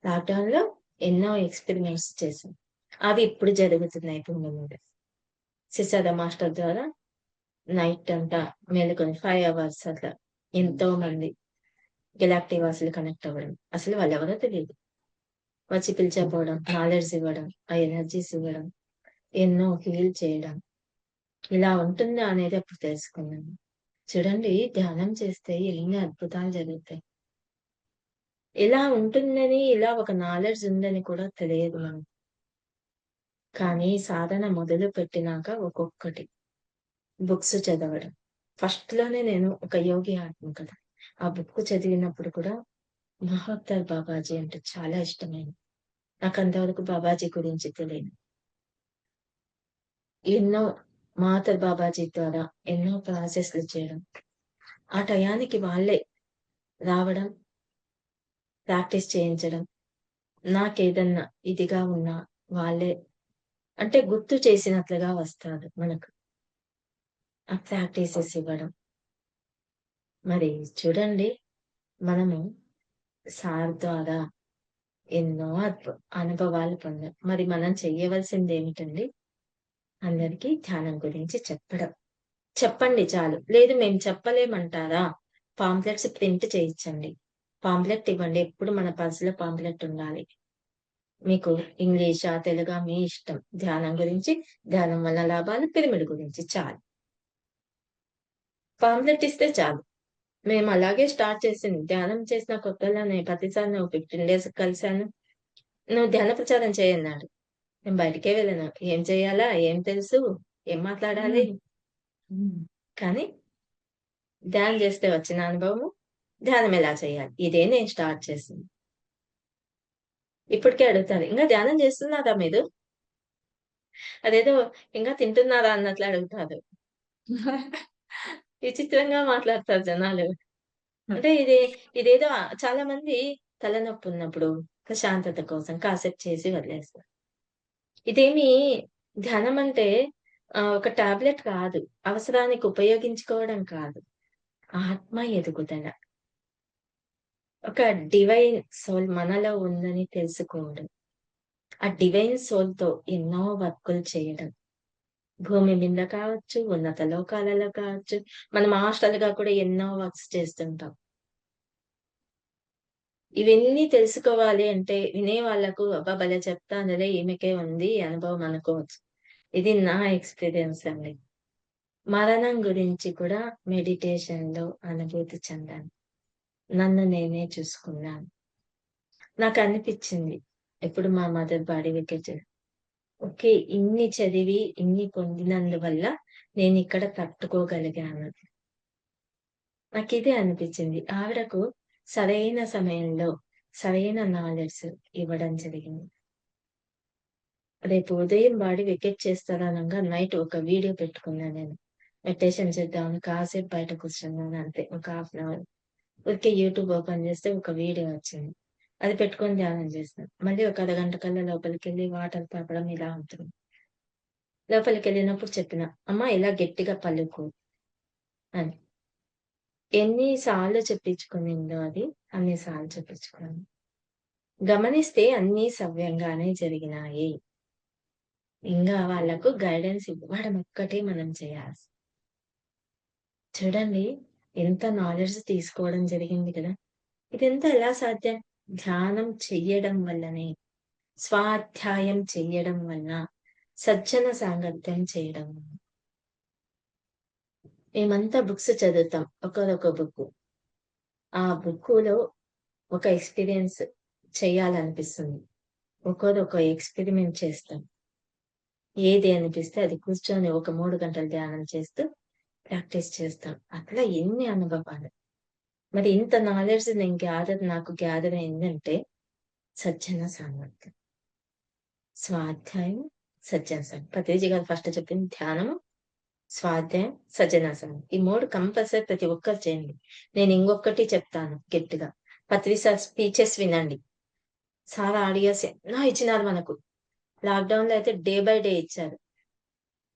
లాక్‌డౌన్‌లో ఎన్నో ఎక్స్‌పెరిమెంట్స్ చేశాం. అవి ఇప్పుడు జరుగుతున్నాయి భూమి మీద. సిసారా మాస్టర్ ద్వారా నైట్ అంతా మేలుకొని 5 అవర్స్ అట్లా ఎంతోమంది గెలాక్టిక్ వాసులు కనెక్ట్ అవ్వడం. అసలు వాళ్ళెవరో తెలీదు. వచ్చి పిలిచకపోవడం, నాలెడ్జ్ ఇవ్వడం, ఆ ఎనర్జీస్ ఇవ్వడం, ఎన్నో హీల్ చేయడం. ఇలా ఉంటుందా అనేది అప్పుడు తెలుసుకున్నాను. చూడండి ధ్యానం చేస్తే ఎన్ని అద్భుతాలు జరుగుతాయి. ఇలా ఉంటుందని, ఇలా ఒక నాలెడ్జ్ ఉందని కూడా తెలియదు మనకు. కానీ సాధన మొదలుపెట్టినాక ఒక్కొక్కటి బుక్స్ చదవడం. ఫస్ట్‌లోనే నేను ఒక యోగి ఆత్మకథ. ఆ బుక్ చదివినప్పుడు కూడా మహత్తర్ బాబాజీ అంటే చాలా ఇష్టమైంది. నాకంతవరకు బాబాజీ గురించి తెలీదు. ఎన్నో మహత్తర్ బాబాజీ ద్వారా ఎన్నో ప్రాసెస్‌లు చేయడం. ఆ టయానికి వాళ్ళే రావడం, ప్రాక్టీస్ చేయించడం. నాకేదన్నా ఇదిగా ఉన్నా వాళ్ళే అంటే గుర్తు చేసినట్లుగా వస్తారు మనకు. ఆ ప్రాక్టీసెస్ ఇవ్వడం. మరి చూడండి మనము సార్ ద్వారా ఎన్నో అనుభవాలు పొందాం. మరి మనం చెయ్యవలసిందేమిటండి? అందరికీ ధ్యానం గురించి చెప్పడం. చెప్పండి చాలు. లేదు మేము చెప్పలేమంటారా? పాంప్లెట్స్ ప్రింట్ చేయించండి. పాంప్లెట్ ఇవ్వండి. ఎప్పుడు మన పర్స్‌లో పాంప్లెట్ ఉండాలి. మీకు ఇంగ్లీషా, తెలుగా మీ ఇష్టం. ధ్యానం గురించి, ధ్యానం వల్ల లాభాలు, పిరమిడ్ గురించి చాలు. పాంప్లెట్ ఇస్తే చాలు. మేము అలాగే స్టార్ట్ చేసింది. ధ్యానం చేసిన కొత్తలోనే ప్రతిసారి నువ్వు 15 డేస్ కలిసాను. నువ్వు ధ్యాన ప్రచారం చేయన్నాడు. నేను బయటికే వెళ్ళను. ఏం చేయాలా? ఏం తెలుసు? ఏం మాట్లాడాలి? హ్మ్. హ్మ్. కానీ ధ్యానం చేస్తే వచ్చిన అనుభవము, ధ్యానం ఎలా చేయాలి? ఇదే నేను స్టార్ట్ చేసింది. ఇప్పటికే అడుగుతారు. "ఇంగా ధ్యానం చేస్తున్నారా మీరు?" అదేదో ఇంగా తింటున్నారా అన్నట్లు అడుగుతారు. విచిత్రంగా మాట్లాడతారు జనాలు. అంటే ఇదేదో చాలా మంది తలనొప్పున్నప్పుడు ప్రశాంతత కోసం కాసేపు చేసి వదిలేస్తారు. ఇదేమి ధ్యానం అంటే ఒక టాబ్లెట్ కాదు. అవసరానికి ఉపయోగించుకోవడం కాదు. ఆత్మ ఎదుగుదల. ఒక డివైన్ సోల్ మనలో ఉందని తెలుసుకోవడం. ఆ డివైన్ సోల్‌తో ఎన్నో వర్కులు చేయడం. భూమి మీద కావచ్చు, ఉన్నత లోకాలలో కావచ్చు, మనం హాస్టల్‌గా కూడా ఎన్నో వర్క్స్ చేస్తుంటాం. ఇవన్నీ తెలుసుకోవాలి అంటే వినే వాళ్ళకు అబ్బా! భలే చెప్తాందిలే ఈమెకే ఉంది అనుభవం అనుకోవచ్చు. ఇది నా ఎక్స్‌పీరియన్స్ అండి. మరణం గురించి కూడా మెడిటేషన్‌లో అనుభూతి చెందాను. నన్ను నేనే చూసుకున్నాను. నాకనిపిచ్చింది. ఎప్పుడు మా మదర్ బాడీ వికెట్ ఓకే. ఇన్ని చదివి, ఇన్ని పొందినందువల్ల నేనిక్కడ తట్టుకోగలిగాను. నాకిదే అనిపిచ్చింది. ఆవిడకు సరైన సమయంలో సరైన నాలెడ్జ్ ఇవ్వడం జరిగింది. రేపు ఉదయం బాడీ వెకేట్ చేస్తారనంగా నైట్ ఒక వీడియో పెట్టుకున్నా నేను. మెడిటేషన్ చేద్దామని కాసేపు బయట కూర్చున్నాను అంతే. ఒక హాఫ్ అన్ అవర్. ఊరికే యూట్యూబ్ ఓపెన్ చేస్తే ఒక వీడియో వచ్చింది. అది పెట్టుకొని ధ్యానం చేస్తున్నా. మళ్ళీ ఒక అరగంట కల్లా లోపలికెళ్ళి వాటర్ తాగడం ఇలా ఉంటుంది. లోపలికెళ్ళినప్పుడు చెప్పిన, "అమ్మ ఇలా గట్టిగా పలుకు" అని. ఎన్ని సార్లు చెప్పించుకునిందో అది, అన్ని సార్లు చెప్పించుకున్నాను. గమనిస్తే అన్నీ సవ్యంగానే జరిగినాయి. ఇంగా వాళ్ళకు గైడెన్స్ ఇవ్వడం ఒక్కటే మనం చేయాల్సి. చూడండి ఎంత నాలెడ్జ్ తీసుకోవడం జరిగింది కదా! ఇదంతా ఎలా సాధ్యం? ధ్యానం చెయ్యడం వల్లనే, స్వాధ్యాయం చెయ్యడం వల్ల, సజ్జన సాంగత్యం చేయడం వల్ల. మేమంతా బుక్స్ చదువుతాం. ఒకరొక బుక్కు. ఆ బుక్కులో ఒక ఎక్స్‌పీరియన్స్ చేయాలనిపిస్తుంది. ఒక్కోరొక ఎక్స్‌పెరిమెంట్ చేస్తాం. ఏది అనిపిస్తే అది కూర్చొని ఒక 3 గంటలు ధ్యానం చేస్తూ ప్రాక్టీస్ చేస్తాం. అట్లా ఎన్ని అనుభవాలు. మరి ఇంత నాలెడ్జ్ నాకు గ్యాదర్ అయిందంటే సజ్జన సాంగత్యం. స్వాధ్యాయం, సజ్జన సాంగత్యం. పత్రిజీ గారు ఫస్ట్ చెప్పింది ధ్యానము, స్వాధ్యాయం, సజ్జనాసనం. ఈ 3 కంపల్సరీ ప్రతి ఒక్కరు చేయండి. నేను ఇంకొకటి చెప్తాను గట్టిగా. పత్రి సార్ స్పీచెస్ వినండి. సార్ ఆడియోస్ ఎన్నో ఇచ్చినారు మనకు. లాక్‌డౌన్‌లో అయితే డే బై డే ఇచ్చారు.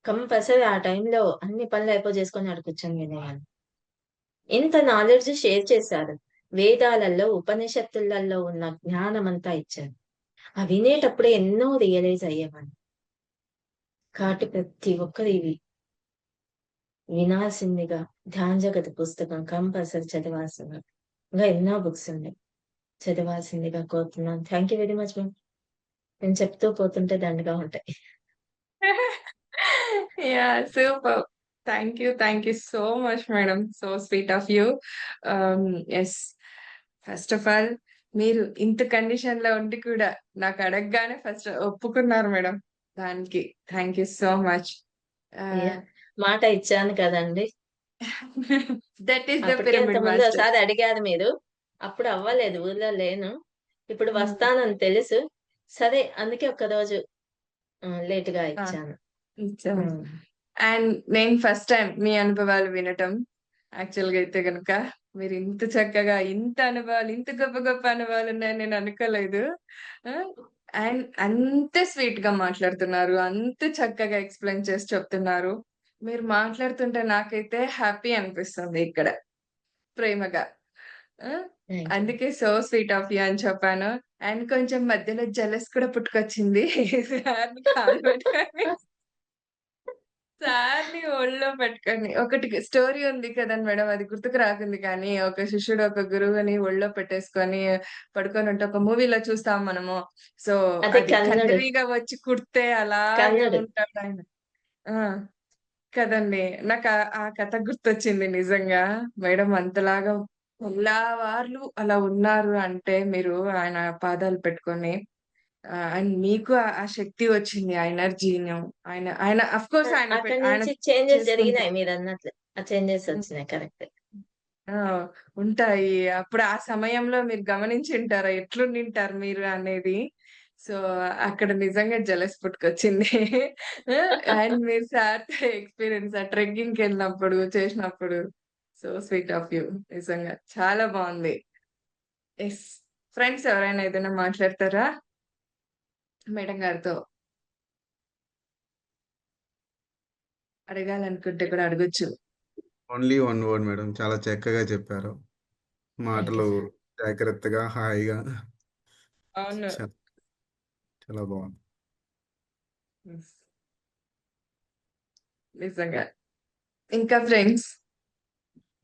కంపల్సరీ ఆ టైంలో అన్ని పనులు అయిపోజేసుకొని ఆడ కూర్చొని వినేవాళ్ళం. ఇంత నాలెడ్జ్ షేర్ చేశారు. వేదాలలో, ఉపనిషత్తులలో ఉన్న జ్ఞానమంతా ఇచ్చారు. వినేటప్పుడే ఎన్నో రియలైజ్ అయ్యేవాడిని. కాబట్టి ప్రతి ఒక్కరు ఇవి వినాల్సిందిగా 'ధ్యాన్ జగత్' పుస్తకం కంపల్సరీ చదవాల్సిందిగా. ఇంకా ఎన్నో బుక్స్ ఉన్నాయి. చదవాల్సిందిగా కోరుతున్నాను. Thank you very much ma'am. నేను చెప్తూ పోతుంటే దండగా ఉంటాయి. Yeah! Super. Thank you so much madam. So sweet of you. Yes. First of all మీరు ఇంత కండిషన్‌లో ఉండి కూడా నాకు అడగగానే ఫస్ట్ ఒప్పుకున్నారు మేడం. దానికి థాంక్ యూ సో మచ్. ఆహ్, యాహ్! మాట ఇచ్చాను కదండీ! దట్ ఈస్ ద అప్పటికే పిరమిడ్ ఇంతకుముందు మాస్టర్. ఒకసారి అడిగారు మీరు. అప్పుడు అవ్వలేదు. ఊర్లో లేను. ఇప్పుడు హ్మ్. వస్తానని తెలుసు. సరే అందుకే ఒక్కరోజు లేట్‌గా ఆ! ఇచ్చాను. ఇచ్చారు. హ్మ్. అండ్ నేను ఫస్ట్ టైమ్ మీ అనుభవాలు వినటం. యాక్చువల్‌గా అయితే గనక మీరు ఇంత చక్కగా ఇంత అనుభవాలు, ఇంత గొప్ప గొప్ప అనుభవాలున్నాయని నేను అనుకోలేదు. ఆ! అండ్ అంత స్వీట్‌గా మాట్లాడుతున్నారు. అంత చక్కగా ఎక్స్‌ప్లెయిన్ చేసి చెప్తున్నారు. మీరు మాట్లాడుతుంటే నాకైతే హ్యాపీ అనిపిస్తుంది ఇక్కడ ప్రేమగా. ఆ! Thank you. అందుకే సో స్వీట్ ఆఫ్ యూ అని చెప్పాను. అండ్ కొంచెం మధ్యలో జెలస్ కూడా పుట్టుకొచ్చింది. సార్‌ని కాళ్ళు పట్టుకొని సార్‌ని ఒళ్ళో పెట్టుకొని ఒకటి స్టోరీ ఉంది కదండీ మేడం. అది గుర్తుకు రాకుంది కానీ, ఒక శిష్యుడు ఒక గురువుని ఒళ్ళో పెట్టేసుకొని పడుకొనుంటే ఒక మూవీలో చూస్తాం మనము. సో, అది అది కన్నడ. కంటిరీగా వచ్చి కుడితే అలాగే కన్నడ. ఉంటాడాయన. ఆ! కదండీ. నాకా ఆ కథ గుర్తొచ్చింది నిజంగా. మేడం అంతలాగా తెల్లవార్లు అలా ఉన్నారు అంటే మీరు ఆయన పాదాలు పెట్టుకొని అండ్ మీకు ఆ శక్తి వచ్చింది. ఆ ఎనర్జీను ఆయన ఆయన ఆఫ్‌కోర్స్ అక్కడి ఆయన నుంచి చేంజెస్ చేసుకుంటే జరిగినాయి మీరన్నట్లు. ఆ చేంజెస్ హ్మ్. వచ్చినాయి. కరెక్టే. ఆ! ఉంటాయి. అప్పుడు ఆ సమయంలో మీరు గమనించుంటారు. ఎట్లుండింటారు మీరు అనేది. సో, అక్కడ నిజంగా జలస్ పుట్టుకొచ్చింది. ఆ! అండ్ మీరు సార్‌తో ఎక్స్‌పీరియన్స్ ఆ ట్రెక్కింగ్‌కెళ్ళినప్పుడు, చేసినప్పుడు సో స్వీట్ ఆఫ్ యూ. నిజంగా చాలా బావుంది. యెస్. ఫ్రెండ్స్ ఎవరైనా ఏదైనా మాట్లాడతారా? మేడం గారితో అడగాలనుకుంటే కూడా అడగొచ్చు. Only one word madam. చాలా చక్కగా చెప్పారు. థాంక్ యూ మాటలు సార్. జాగ్రత్తగా, హాయిగా అవును. చ చాలా బావుంది. యెస్. నిజంగా. ఇంకా ఫ్రెండ్స్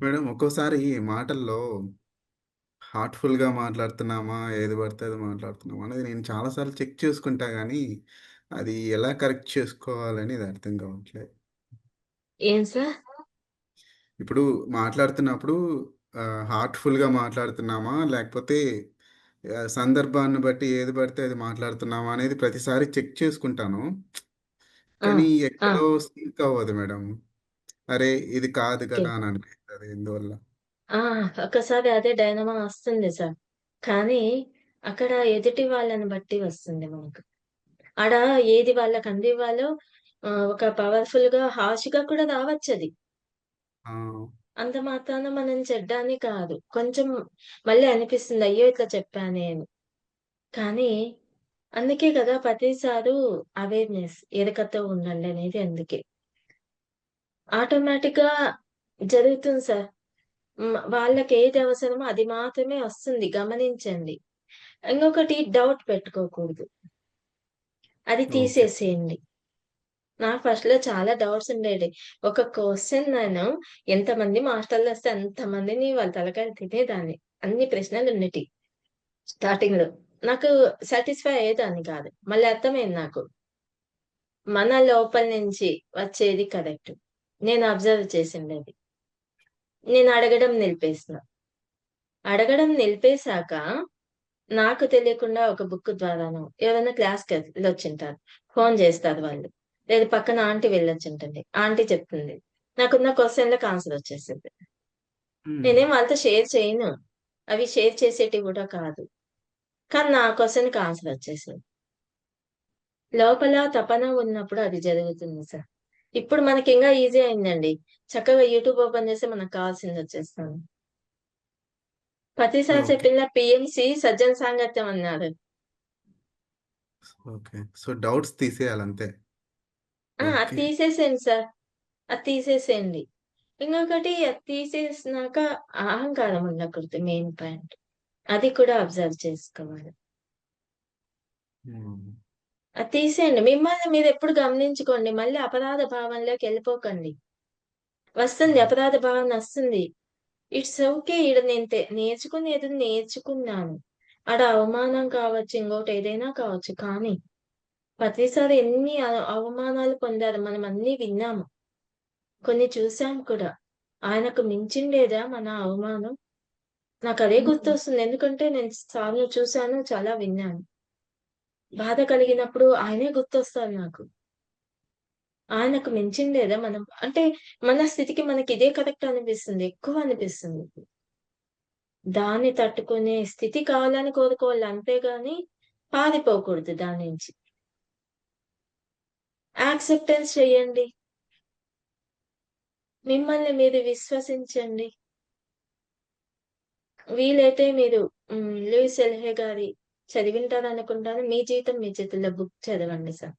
మేడం ఒక్కోసారి మాటల్లో హార్ట్‌ఫుల్‌గా మాట్లాడుతున్నామా, ఏది పడితే అది మాట్లాడుతున్నామా అనేది నేను చాలా సార్లు చెక్ చేసుకుంటా గానీ, అది ఎలా కరెక్ట్ చేసుకోవాలనేది అర్థం కావట్లేదు. ఏం సార్? ఇప్పుడు మాట్లాడుతున్నప్పుడు హార్ట్‌ఫుల్‌గా మాట్లాడుతున్నామా? లేకపోతే సందర్భాన్ని బట్టి ఏది పడితే అది మాట్లాడుతున్నామా అనేది ప్రతిసారి చెక్ చేసుకుంటాను. ఆ! కానీ ఆ! ఎక్కడో సింక్ అవ్వదు మేడం. అరే! ఇది కాదు ఓకే. కదా! అని అనిపిస్తది ఎందువల్ల? ఆ! ఒక్కసారి అదే డైనమా వస్తుంది సార్. కానీ అక్కడ ఎదుటి వాళ్ళని బట్టి వస్తుంది మనకు. ఆడ ఏది వాళ్ళకి అందివ్వాలో ఒక పవర్‌ఫుల్‌గా, హార్ష్‌గా కూడా రావచ్చది. ఆ! అంత మాత్రాన మనం చెడ్డ అని కాదు. కొంచెం మళ్ళీ అనిపిస్తుంది. అయ్యో! ఇట్లా చెప్పానే అని. కానీ అందుకే కదా ప్రతిసారు అవేర్‌నెస్ ఎరుకతో ఉండండి అనేది అందుకే. ఆటోమేటిక్‌గా జరుగుతుంది సార్. వాళ్ళకేది అవసరమో అది మాత్రమే వస్తుంది గమనించండి. ఇంకొకటి డౌట్ పెట్టుకోకూడదు. అది ఓకే. తీసేసేయండి. నాకు ఫస్ట్‌లో చాలా డౌట్స్ ఉండేది. ఒక క్వెషన్ నేను ఎంతమంది మాస్టర్‌లొస్తే అంతమందిని వాళ్ళ తలకాయలు తినేదాన్ని. అన్ని ప్రశ్నలుండేటియి స్టార్టింగ్‌లో. నాకు సాటిస్ఫై అయ్యేదాన్ని కాదు. మళ్ళీ అర్థమైంది నాకు. మన లోపల నుంచి వచ్చేది కరెక్ట్. నేను అబ్జర్వ్ చేసిందది. నేను అడగడం నిలిపేసిన. అడగడం నిలిపేశాక నాకు తెలియకుండా ఒక బుక్ ద్వారానో, ఎవరైనా క్లాస్‌కెళ్ళొచ్చుంటారు. ఫోను జేస్తారు వాళ్ళు. లేదా పక్కన ఆంటీ వెళ్ళొచ్చుంటుంది. ఆంటీ చెప్తుంది. నాకున్న క్వెషన్‌లకి ఆన్సర్ వచ్చేసిద్ది. హ్మ్. నేనేం వాళ్ళతో షేర్ చేయను. అవి షేర్ చేసేటివి గూడా కాదు. కానీ నా క్వెషన్‌కి ఆన్సర్ వచ్చేసింది. లోపల తపన ఉన్నప్పుడు అది జరుగుతుంది సార్. ఇప్పుడు మనకింగా ఈజీ అయిందండి. చక్కగా యూట్యూబ్ ఓపెన్ చేస్తే మనకు కావాల్సిందొచ్చేస్తుంది. ప్రతిసారి ఓకే. చెప్పిన పీఎంసీ సజ్జన సాంగత్యం అన్నారు. ఓకే. సో, డౌట్స్ తీసేయాలంతే. అది ఓకే. తీసేసేయండి సార్. అది తీసేసేయండి. ఇంకొకటి అది తీసేసినాక అహంకారం ఉండకూడదు మెయిన్ పాయింట్. అది కూడా అబ్జర్వ్ చేసుకోవాలి. హ్మ్. అది తీసేయండి. మిమ్మల్ని మీరెప్పుడు గమనించుకోండి. మళ్ళీ అపరాధ భావంలోకెళ్ళిపోకండి. వస్తుంది హ్మ్. అపరాధ భావన వస్తుంది. It's okay. ఈడ నేను నేర్చుకునేది నేర్చుకున్నాను. ఆడ అవమానం కావచ్చు, ఇంకోటి ఏదైనా కావచ్చు. కానీ ప్రతిసారి ఎన్ని అవమానాలు పొందారు. మనం అన్నీ విన్నాము. కొన్ని చూసాం కూడా. ఆయనకు మించిండేదా మన అవమానం? నాకదే గుర్తొస్తుంది. ఎందుకంటే నేను సార్లు చూసాను, చాలా విన్నాను. బాధ కలిగినప్పుడు ఆయనే గుర్తొస్తారు నాకు. ఆయనకు మించిండేదా మనం అంటే మన స్థితికి మనకిదే కరెక్ట్ అనిపిస్తుంది. ఎక్కువ అనిపిస్తుంది. దాన్ని తట్టుకునే స్థితి కావాలని కోరుకోవాలి. అంతేగాని పారిపోకూడదు దాని నుంచి. యాక్సెప్టెన్స్ చేయండి. మిమ్మల్ని మీరు విశ్వసించండి. వీలైతే మీరు లూయిస్ ఎల్హే గారి చదివింటారనుకుంటాను. 'మీ జీవితం మీ చేతుల్లో' బుక్ చదవండి సార్.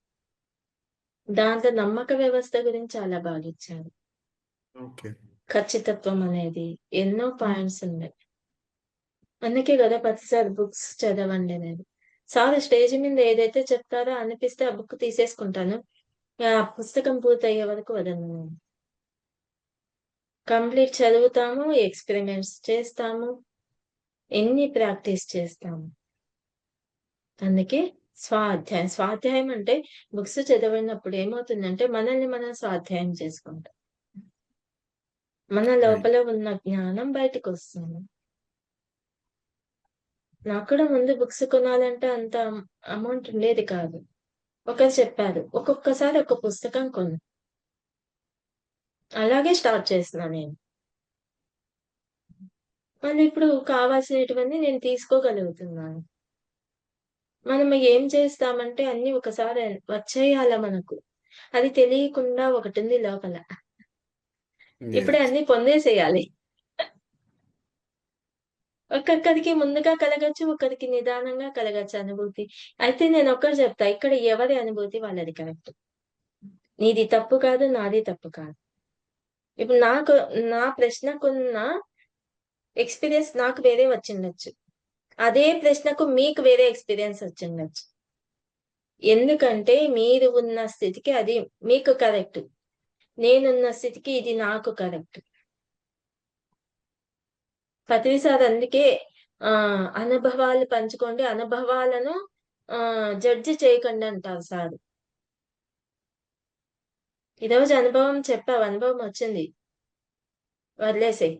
దాంట్లో నమ్మక వ్యవస్థ గురించి చాలా బాగిచ్చారు. ఓకే. ఖచ్చితత్వం అనేది ఎన్నో పాయింట్స్ ఉన్నాయి. అందుకే గదా! ప్రతిసారి బుక్స్ చదవండి అనేది. సార్ స్టేజ్ మీద ఏదైతే చెప్తారో అనిపిస్తే ఆ బుక్ తీసేసుకుంటాను. ఆ పుస్తకం పూర్తయ్యే వరకు వదలను నేను. కంప్లీట్ చదువుతాము, ఎక్స్‌పెరిమెంట్స్ చేస్తాము, ఎన్ని ప్రాక్టీస్ చేస్తాము. అందుకే స్వాధ్యాయం. స్వాధ్యాయం అంటే బుక్స్ చదివినప్పుడు ఏమవుతుందంటే మనల్ని మనం స్వాధ్యాయం చేసుకుంటాం. మన రైట్. లోపల ఉన్న జ్ఞానం బయటకొస్తుంది. నాకు కూడా ముందు బుక్స్ కొనాలంటే అంత అమౌంట్ ఉండేది కాదు. ఒకరు చెప్పారు. ఒక్కొక్కసారి ఒక పుస్తకం కొను. అలాగే స్టార్ట్ చేసినా నేను. మళ్ళీ ఇప్పుడు కావాల్సినటువన్నీ నేను తీసుకోగలుగుతున్నాను. మనం ఏం చేస్తామంటే అన్నీ ఒకసారి వచ్చేయాల మనకు. అది తెలియకుండా ఒకటుంది లోపల. ఇప్పుడే యెస్. అన్నీ పొందేసేయాలి. ఒక్కొక్కరికి ముందుగా కలగొచ్చు. ఒకరికి నిదానంగా కలగొచ్చు అనుభూతి. అయితే నేనొక్కటి చెప్తా. ఇక్కడ ఎవరి అనుభూతి వాళ్ళది కరెక్ట్. నీది తప్పు కాదు. నాది తప్పు కాదు. ఇప్పుడు నా ప్రశ్నకున్న ఎక్స్‌పీరియన్స్ నాకు వేరే వచ్చుండొచ్చు. అదే ప్రశ్నకు మీకు వేరే ఎక్స్‌పీరియన్స్ వచ్చుండొచ్చు. ఎందుకంటే మీరు ఉన్న స్థితికి అది మీకు కరెక్ట్. నేనున్న స్థితికి ఇది నాకు కరెక్ట్. ప్రతిసారి అందుకే అనుభవాలు పంచుకోండి. అనుభవాలను జడ్జ్ చేయకండి అంటారు సారు. ఈరోజు అనుభవం చెప్పావు. అనుభవం వచ్చింది. వదిలేసేయి.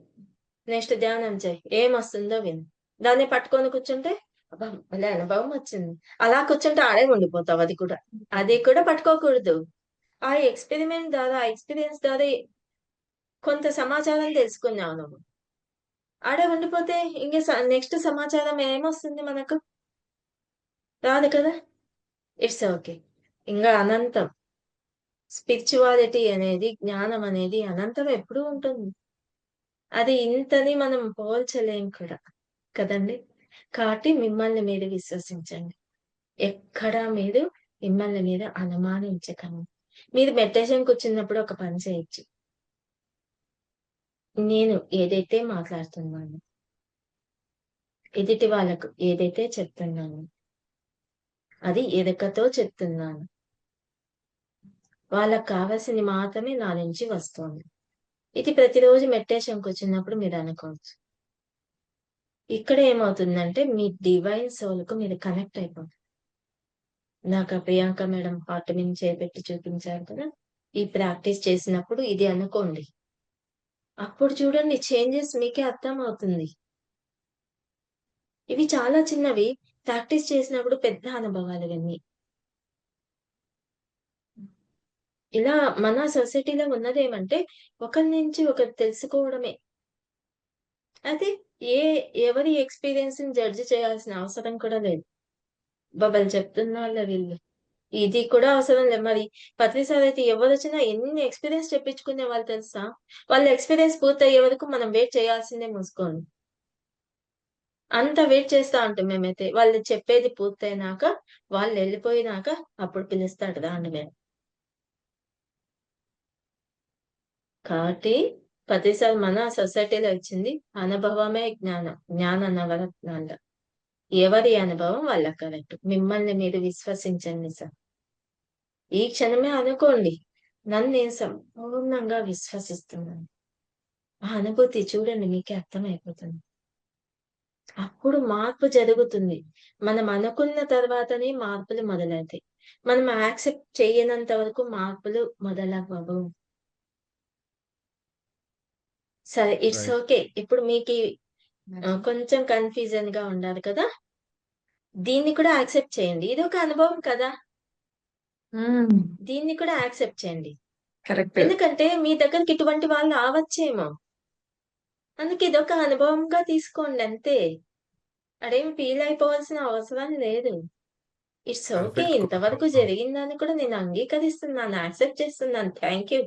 నెక్స్ట్ ధ్యానం చెయి. ఏమొస్తుందో విను. దాన్ని పట్టుకొని కూర్చుంటే అబ్బా! భలే అనుభవం వచ్చింది. అలా కూర్చుంటే ఆడే ఉండిపోతావు అది కూడా. అది కూడా పట్టుకోకూడదు. ఆ ఎక్స్‌పెరిమెంట్ ద్వారా, ఆ ఎక్స్‌పీరియన్స్ ద్వారా కొంత సమాచారం తెలుసుకున్నావు నువ్వు. ఆడే ఉండిపోతే ఇంక నెక్స్ట్ సమాచారం ఏమొస్తుంది మనకు? రాదు కదా! It's okay. ఇంగ అనంతం. స్పిరిచువాలిటీ అనేది, జ్ఞానం అనేది అనంతం ఎప్పుడూ ఉంటుంది. అది ఇంతని మనం పోల్చలేం కూడా. కదండీ! కాబట్టి మిమ్మల్ని మీరు విశ్వసించండి. ఎక్కడా మీరు మిమ్మల్ని మీరు అనుమానించకండి. మీరు మెడిటేషన్ కూర్చున్నప్పుడు ఒక పని చేయొచ్చు. నేను ఏదైతే మాట్లాడుతున్నానో, ఎదుటి వాళ్ళకు ఏదైతే చెప్తున్నానో, అది ఎరుకతో చెప్తున్నాను. వాళ్ళకి కావాల్సింది మాత్రమే నా నుంచి వస్తోంది. ఇది ప్రతిరోజు మెడిటేషన్ కూర్చున్నప్పుడు మీరు అనుకోవచ్చు. ఇక్కడ ఏమవుతుందంటే మీ డివైన్ సోల్‌కు మీరు కనెక్ట్ అయిపోతారు. ఇందాక ప్రియాంక మేడం హార్ట్ మీద చేపెట్టి చూపించారు కదా! ఈ ప్రాక్టీస్ చేసినప్పుడు ఇది అనుకోండి. అప్పుడు చూడండి చేంజెస్ మీకే అర్థమవుతుంది. ఇవి చాలా చిన్నవి. ప్రాక్టీస్ చేసినప్పుడు పెద్ద అనుభవాలు ఇవన్నీ. ఇలా మన సొసైటీలో ఉన్నదేమంటే ఒకరి నుంచి ఒకరు తెలుసుకోవడమే. అయితే ఏ ఎవరి ఎక్స్‌పీరియన్స్‌ని జడ్జ్ చేయాల్సిన అవసరం కూడా లేదు. భలే చెప్తున్నారులే వీళ్ళు. ఇది కూడా అవసరం లేదు. మరి ప్రతిసారైతే ఎవరొచ్చినా ఎన్ని ఎక్స్‌పీరియన్స్ చెప్పించుకునేవాళ్ళు తెలుసా? వాళ్ళ ఎక్స్‌పీరియన్స్ పూర్తయ్యే వరకు మనం వెయిట్ చేయాల్సిందే మూసుకొని. అంత వెయిట్ చేస్తా ఉంటాం మేమైతే. వాళ్ళు చెప్పేది పూర్తయినాక, వాళ్ళెళ్ళిపోయినాక అప్పుడు పిలుస్తాడు రాండి మేము. కాబట్టి ప్రతిసారి మన సొసైటీలో ఇచ్చింది అనుభవమే జ్ఞానం. జ్ఞాన నవరత్నాలు. ఎవరి అనుభవం వాళ్ళకి కరెక్ట్. మిమ్మల్ని మీరు విశ్వసించండి సార్. ఈ క్షణమే అనుకోండి. నన్ను నేను సంపూర్ణంగా విశ్వసిస్తున్నాను. ఆ అనుభూతి చూడండి మీకే అర్థమైపోతుంది. అప్పుడు మార్పు జరుగుతుంది. మనం అనుకున్న తర్వాతనే మార్పులు మొదలవుతాయి. మనం యాక్సెప్ట్ చేయనంత వరకు మార్పులు మొదలవ్వవు. సరే ఇట్స్ రైట్. ఓకే. ఇప్పుడు మీకీ కొంచెం కన్‌ఫ్యూజన్‌గా ఉండాలి కదా! దీన్ని కూడా యాక్సెప్ట్ చేయండి. ఇదొక అనుభవం కదా! హ్మ్. దీన్ని కూడా యాక్సెప్ట్ చేయండి. కరెక్ట్. ఎందుకంటే మీ దగ్గరికి ఇటువంటి వాళ్ళు రావచ్చేమో. అందుకే ఇదొక అనుభవంగా తీసుకోండి అంతే. అదేం ఫీల్ అయిపోవాల్సిన అవసరం లేదు. It's okay. పర్ఫెక్ట్ ఇంతవరకు జరిగిందాన్ని కూడా నేను అంగీకరిస్తున్నాను. యాక్సెప్ట్ చేస్తున్నాను. Thank you.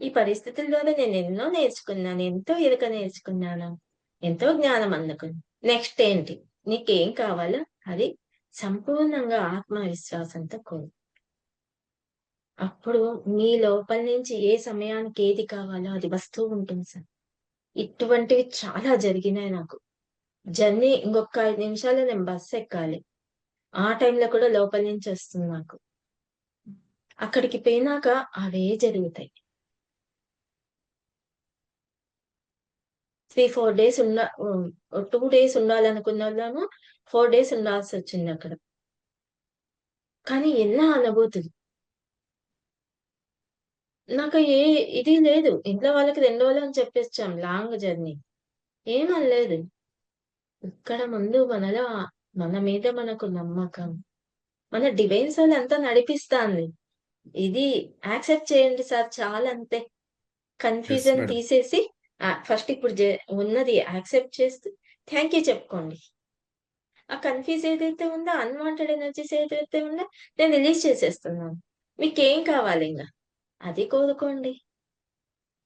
ఈ పరిస్థితుల్లోనే నేనెన్నో నేర్చుకున్నాను. ఎంతో ఎరుక నేర్చుకున్నాను. ఎంతో జ్ఞానం అందుకున్నాను. నెక్స్ట్ ఏంటి? నీకేం కావాలో అది సంపూర్ణంగా ఆత్మవిశ్వాసంతో కోరు. అప్పుడు మీ లోపల నుంచి ఏ సమయానికి ఏది కావాలో అది వస్తూ ఉంటుంది సార్. ఇటువంటివి చాలా జరిగినాయి నాకు. జర్నీ ఇంకొక 5 నిమిషాల్లో నేను బస్ ఎక్కాలి. ఆ టైంలో కూడా లోపల నుంచి వస్తుంది నాకు. అక్కడికి పోయినాక అవే జరుగుతాయి. 3, 4 డేస్ 2 డేస్ ఉండాలనుకున్నోళ్ళేమో 4 డేస్ ఉండాల్సొచ్చిందక్కడ. కానీ ఎన్నో అనుభూతులు. నాకు ఇది లేదు. ఇంట్లో వాళ్ళకి 2 రోజులని చెప్పేసాం లాంగ్ జర్నీ. ఏమనలేదు. ఇక్కడ ముందు మన మీద మనకు నమ్మకం. మన డివైన్ సోల్ అంతా నడిపిస్తాంది. ఇది యాక్సెప్ట్ చేయండి సార్ చాలంతే. Yes confusion madam. తీసేసి ఫస్ట్ ఇప్పుడు ఉన్నది యాక్సెప్ట్ చేస్తూ థాంక్ యూ చెప్పుకోండి. ఆ కన్‌ఫ్యూజ్ ఏదైతే ఉందో, అన్‌వాంటెడ్ ఎనర్జీస్ ఏదైతే ఉందో నేను రిలీజ్ చేసేస్తున్నాను. మీకేం కావాలింగ? అది కోరుకోండి.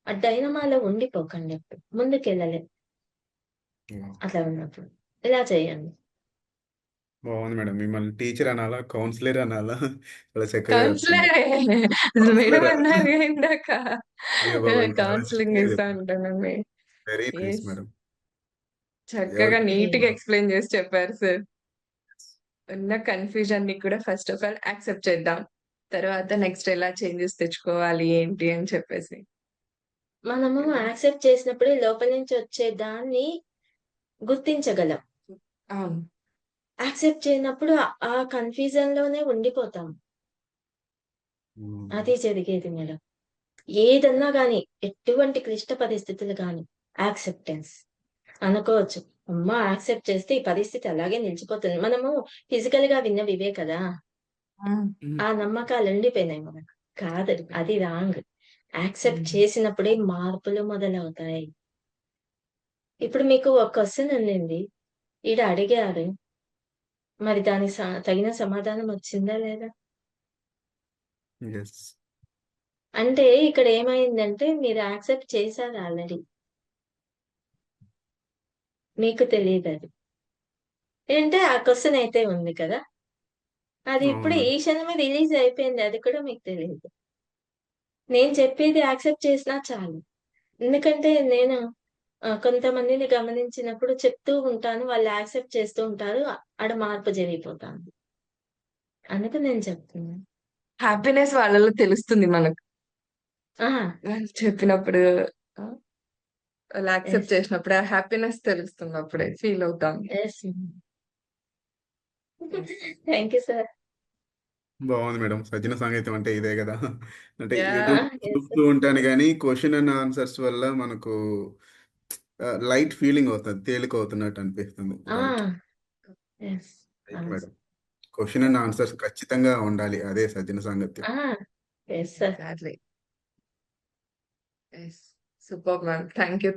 ఆ డైనమాలో ఉండిపోకండి ఎప్పుడు. ముందుకెళ్ళలేం యాహ్! అట్లా ఉన్నప్పుడు. ఇలా చేయండి. బాగుంది మేడం. మిమ్మల్ని టీచర్ అనాలా? కౌన్సిలర్ అనాలా? చాలా చక్కగా చెప్తున్నారు. కౌన్సిలరే. మేడం కౌన్సిలరా? అన్నారుగా ఇందాక. అయ్యో బాబోయ్! చాలా కౌన్సెలింగ్ చక్కగా ఇస్తా చెప్పారు. ఉంటానండి. Very nice yes. మేడం. చక్కగా ఎవరికైనా నీట్‌గా ఎక్స్‌ప్లెయిన్ చేసి చెప్పారు సార్. ఉన్న కన్‌ఫ్యూజన్‌ని కూడా ఫస్ట్ ఆఫ్ ఆల్ యాక్సెప్ట్ చేద్దాం. తర్వాత నెక్స్ట్ ఎలా చేంజెస్ తెచ్చుకోవాలి ఏంటి అని చెప్పేసి. మనము కదా! యాక్సెప్ట్ చేసినప్పుడే లోపల నుంచి వచ్చే దాన్ని గుర్తించగలం. అవును. యాక్సెప్ట్ చేయనప్పుడు ఆ కన్‌ఫ్యూజన్‌లోనే ఉండిపోతాం. హ్మ్. అది జరిగేది మేడం. ఏదన్నా గాని, ఎటువంటి క్లిష్ట పరిస్థితులు గాని యాక్సెప్టెన్స్. అనుకోవచ్చు. అమ్మా! యాక్సెప్ట్ చేస్తే ఈ పరిస్థితి అలాగే నిలిచిపోతుంది. మనము ఫిజికల్‌గా విన్నవి ఇవే కదా! హ్మ్. హ్మ్. ఆ నమ్మకాలు ఉండిపోయినాయి మనకు. కాదు. అది రాంగ్. యాక్సెప్ట్ హ్మ్. చేసినప్పుడే మార్పులు మొదలవుతాయి. ఇప్పుడు మీకు ఒక క్వెషన్ ఉండింది. ఈడ అడిగారు. మరి దానికి తగిన సమాధానం వచ్చిందా లేదా? యెస్. అంటే ఇక్కడ ఏమైందంటే మీరు యాక్సెప్ట్ చేసారు ఆల్రెడీ. మీకు తెలీదది. ఏంటే ఆ క్వెషన్ అయితే ఉంది కదా! అది అవును ఇప్పుడు మేడం. ఈ క్షణమే రిలీజ్ అయిపోయింది. అది కూడా మీకు తెలీదు. నేను చెప్పేది యాక్సెప్ట్ చేసినా చాలు. ఎందుకంటే నేను కొంతమందిని గమనించినప్పుడు చెప్తూ ఉంటాను. వాళ్ళు యాక్సెప్ట్ చేస్తూ ఉంటారు. ఆడ మార్పు జరిగిపోతాంది. అందుకు నేను చెప్తున్నా. హ్యాపీనెస్ వాళ్ళలో తెలుస్తుంది మనకు. ఆ! వాళ్ళు చెప్పినప్పుడు ఆ! వాళ్ళు యాక్సెప్ట్ యెస్. చేసినప్పుడు ఆ హ్యాపీనెస్ తెలుస్తుంది అప్పుడే ఫీల్ అవుతాం. Yes. Yes. Thank you sir. బాగుంది మేడం. సజ్జన సాంగత్యం అంటే ఇదే గదా! అంటే యూట్యూబ్ యెస్. చూస్తూ ఉంటాను గానీ, క్వెషన్ అండ్ ఆన్సర్స్ వల్ల మనకు లైట్ ఫీలింగ్ అవుతది. తేలికవుతున్నట్టు అనిపిస్తుంది. ఆ! రైట్. యెస్. రైట్ అవును madam. Sir. Question and answers ఖచ్చితంగా ఉండాలి. అదే సజ్జన సాంగత్యం. ఆ! Yes sir. Exactly. Yes. Superb ma'am.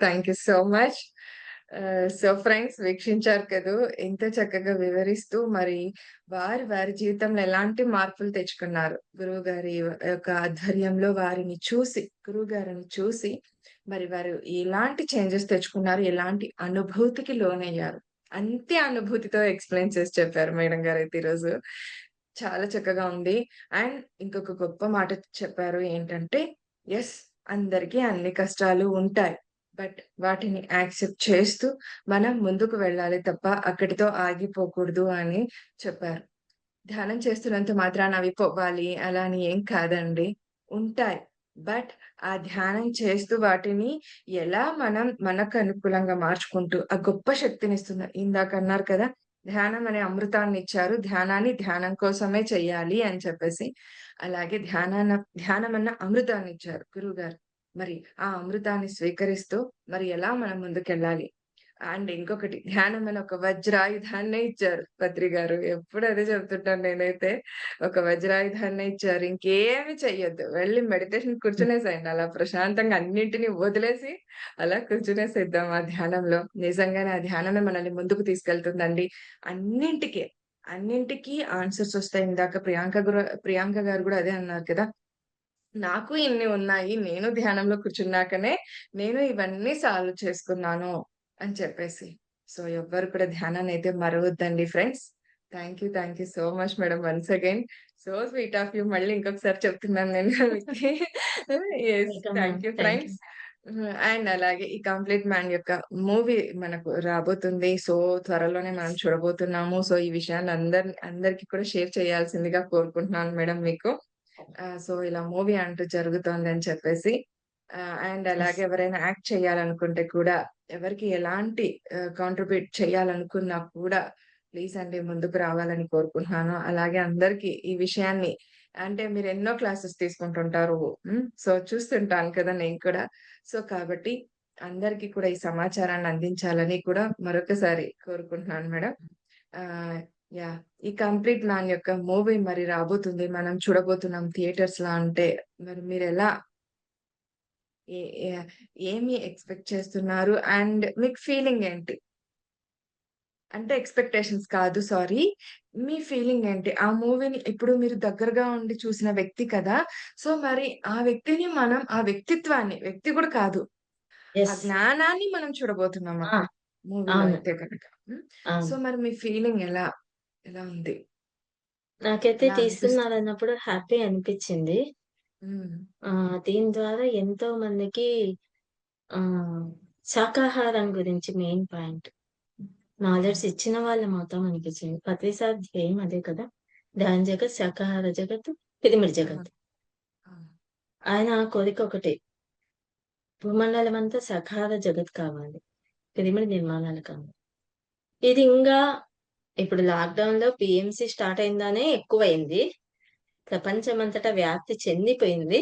Thank you so much. So friends వీక్షించారు కదూ! ఎంత చక్కగా వివరిస్తూ మరి వారి జీవితంలో ఎలాంటి మార్పులు తెచ్చుకున్నారు. గురువుగారి యొక్క ఆధ్వర్యంలో గురువుగారిని చూసి మరి వారు ఎలాంటి చేంజెస్ తెచ్చుకున్నారు, ఎలాంటి అనుభూతికి లోనయ్యారు. అంతే అనుభూతితో ఎక్స్‌ప్లెయిన్ చేసి చెప్పారు మేడం గారైతే ఈరోజు. చాలా చక్కగా ఉంది. అండ్ ఇంకొక గొప్ప మాట చెప్పారు ఏంటంటే యెస్. అందరికీ అన్ని కష్టాలు ఉంటాయి. బట్ వాటిని యాక్సెప్ట్ చేస్తూ మనం ముందుకు వెళ్ళాలి తప్ప అక్కడితో ఆగిపోకూడదు అని చెప్పారు. ధ్యానం చేస్తున్నంత మాత్రాన అవి పోవాలి అలా అని ఏం కాదండి. ఉంటాయి. బట్ ఆ ధ్యానం చేస్తూ వాటిని ఎలా మనం మనకు అనుకూలంగా మార్చుకుంటూ ఆ గొప్ప శక్తినిస్తుంది. ఇందాక అన్నారు కదా! ధ్యానం అనే అమృతాన్నిచ్చారు. ధ్యానాన్ని ధ్యానం కోసమే చెయ్యాలి అని చెప్పేసి. అలాగే ధ్యానమన్న అమృతాన్నిచ్చారు గురువుగారు. మరి ఆ అమృతాన్ని స్వీకరిస్తూ మరి ఎలా మనం ముందుకెళ్ళాలి? అండ్ ఇంకొకటి ధ్యానం అని ఒక వజ్రాయుధాన్నే ఇచ్చారు పత్రి గారు. ఎప్పుడు అదే చెప్తుంటాను నేనైతే. ఒక వజ్రాయుధాన్నే ఇచ్చారు. ఇంకేమి చెయ్యొద్దు. వెళ్లి మెడిటేషన్ కూర్చునేసేయండి. అలా ప్రశాంతంగా అన్నింటిని వదిలేసి అలా కూర్చునేసేద్దాం ఆ ధ్యానంలో. నిజంగానే ఆ ధ్యానమే మనల్ని ముందుకు తీసుకెళ్తుందండి. అన్నింటికి, అన్నింటికి ఆన్సర్స్ ఒస్తాయి. ఇందాక ప్రియాంక గారు గూడా అదే అన్నారు కదా! నాకు ఇన్ని ఉన్నాయి. నేను ధ్యానంలో కూర్చున్నాకనే నేను ఇవన్నీ సాల్వ్ చేసుకున్నాను అని చెప్పేసి. సో, ఎవ్వరు కూడా ధ్యానాన్నయితే మరవద్దండి friends. Thank you so much madam once again. So sweet of you. మళ్ళీ ఇంకొకసారి చెప్తున్నాను నేను మీకి. Yes. Welcome ma'am. Thank you thank you. Friends. And అలాగే ఈ 'కంప్లీట్ మ్యాన్' యొక్క మూవీ మనకు రాబోతుంది. సో, త్వరలోనే మనం చూడబోతున్నాము. సో, ఈ విషయాన్ని అందరికి కూడా షేర్ చేయాల్సిందిగా కోరుకుంటున్నాను మేడం మీకు. సో, ఇలా మూవీ అంటూ జరుగుతోందని చెప్పేసి. And yes. అలాగే ఎవరైనా యాక్ట్ చేయాలనుకుంటే కూడా, ఎవరికి ఎలాంటి కాంట్రిబ్యూట్ చేయాలనుకున్నా కూడా ప్లీజ్ అండి ముందుకు రావాలని కోరుకుంటున్నాను. అలాగే అందరికి ఈ విషయాన్ని అంటే మీరెన్నో క్లాసెస్ తీసుకుంటుంటారు. సో, చూస్తుంటాను కదా నేను కూడా. సో, కాబట్టి అందరికి కూడా ఈ సమాచారాన్ని అందించాలని కూడా మరొకసారి కోరుకుంటున్నాను మేడం. ఆహ్, యాహ్! ఈ 'కంప్లీట్ మ్యాన్' యొక్క మూవీ మరి రాబోతుంది. మనం చూడబోతున్నాం థియేటర్స్‌లో అంటే మరి మీరెలా ఏ ఏ ఏమి ఎక్స్‌పెక్ట్ చేస్తున్నారు? అండ్ మీకు ఫీలింగ్ ఏంటి? అంటే ఎక్స్‌పెక్టేషన్స్ కాదు సారీ. మీ ఫీలింగ్ ఏంటి? ఆ మూవీని ఇప్పుడు మీరు దగ్గరగా ఉండి చూసిన వ్యక్తి కదా! సో, మరి ఆ వ్యక్తిని మనం ఆ వ్యక్తిత్వాన్ని వ్యక్తి కూడా కాదు. ఆ యెస్. జ్ఞానాన్ని మనం చూడబోతున్నాం ఆ! అక్కడ. మూవీలో అవును. అయితే గనక. సో, అవును. మరి మీ ఫీలింగ్ ఎలా ఉంది? నాకైతే ఎలా అనిపిస్తుంది? తీస్తున్నారన్నప్పుడు హ్యాపీ అనిపిచ్చింది. హ్మ్. దీని ద్వారా ఎంతో మందికి ఆహ్, శాకాహారం గురించి మెయిన్ పాయింట్. నాలెడ్జ్ అవును. ఇచ్చిన వాళ్ళమవుతాం అనిపిచ్చింది. ప్రతిసారి ధ్యేయం అదే కదా! ధ్యాన జగత్, శాకాహార జగత్, పిరమిడ్ అవును. జగత్. అవును. ఆయన కోరిక ఒకటే. భూమండలమంతా శాకాహార జగత్ కావాలి. పిరమిడ్ నిర్మాణాలు కావాలి. ఇది ఇంగా ఇప్పుడు లాక్‌డౌన్‌లో పీఎంసీ స్టార్ట్ అయిందానే ఎక్కువయింది. ప్రపంచమంతటా వ్యాప్తి చెందిపోయింది.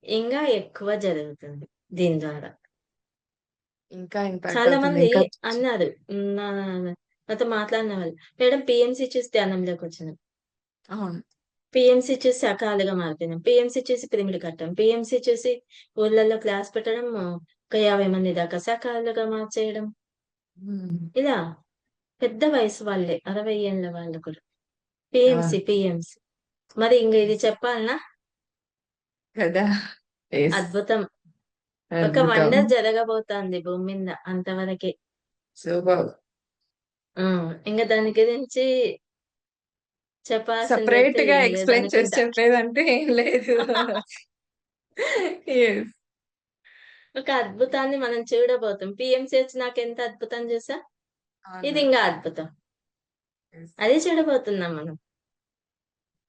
ఇంగా ఎక్కువ జరుగుతుంది దీని ద్వారా. ఇంకా ఇంపాక్ట్ చాలా అవుతుంది. మంది ఇంకా అన్నారు. నాతో మాట్లాడిన వాళ్ళు, "మేడం పీఎంసీ చూసి ధ్యానంలోకొచ్చినాం. అవును. పీఎంసీ చూసి శాకాహారులుగా మారిపోయినాం. పీఎంసీ చూసి పిరమిడ్ కట్టాం. పీఎంసీ చూసి ఊర్లలో క్లాస్ పెట్టడం, ఒక 50 మంది దాకా శాకాహారులుగా మార్చేయడం." హ్మ్. ఇలా పెద్ద వయసు వాళ్ళే 60 ఏళ్ల వాళ్ళు కూడా. అవును. పీఎంసీ. మరి ఇంగ ఇది చెప్పాలనా? కదా! యెస్. అద్భుతం. ఒక అద్భుతం. వండర్ జరగబోతోంది భూమి మీద అంతవరకే. సూపర్బ్! ఇంగ దాని గురించి చెప్పాల్సిందైతే సెపరేట్‌గా ఏం ఎక్స్‌ప్లెయిన్ చేసి లేదనుకుంటా. చెప్పేదంటూ ఏం లేదు. యెస్. ఒక అద్భుతాన్ని మనం చూడబోతాం. పీఎంసీ వచ్చినాక ఎంత అద్భుతం చూసాం. అవును. ఇది ఇంగా అద్భుతం. యెస్. అదే చూడబోతున్నాం మనం.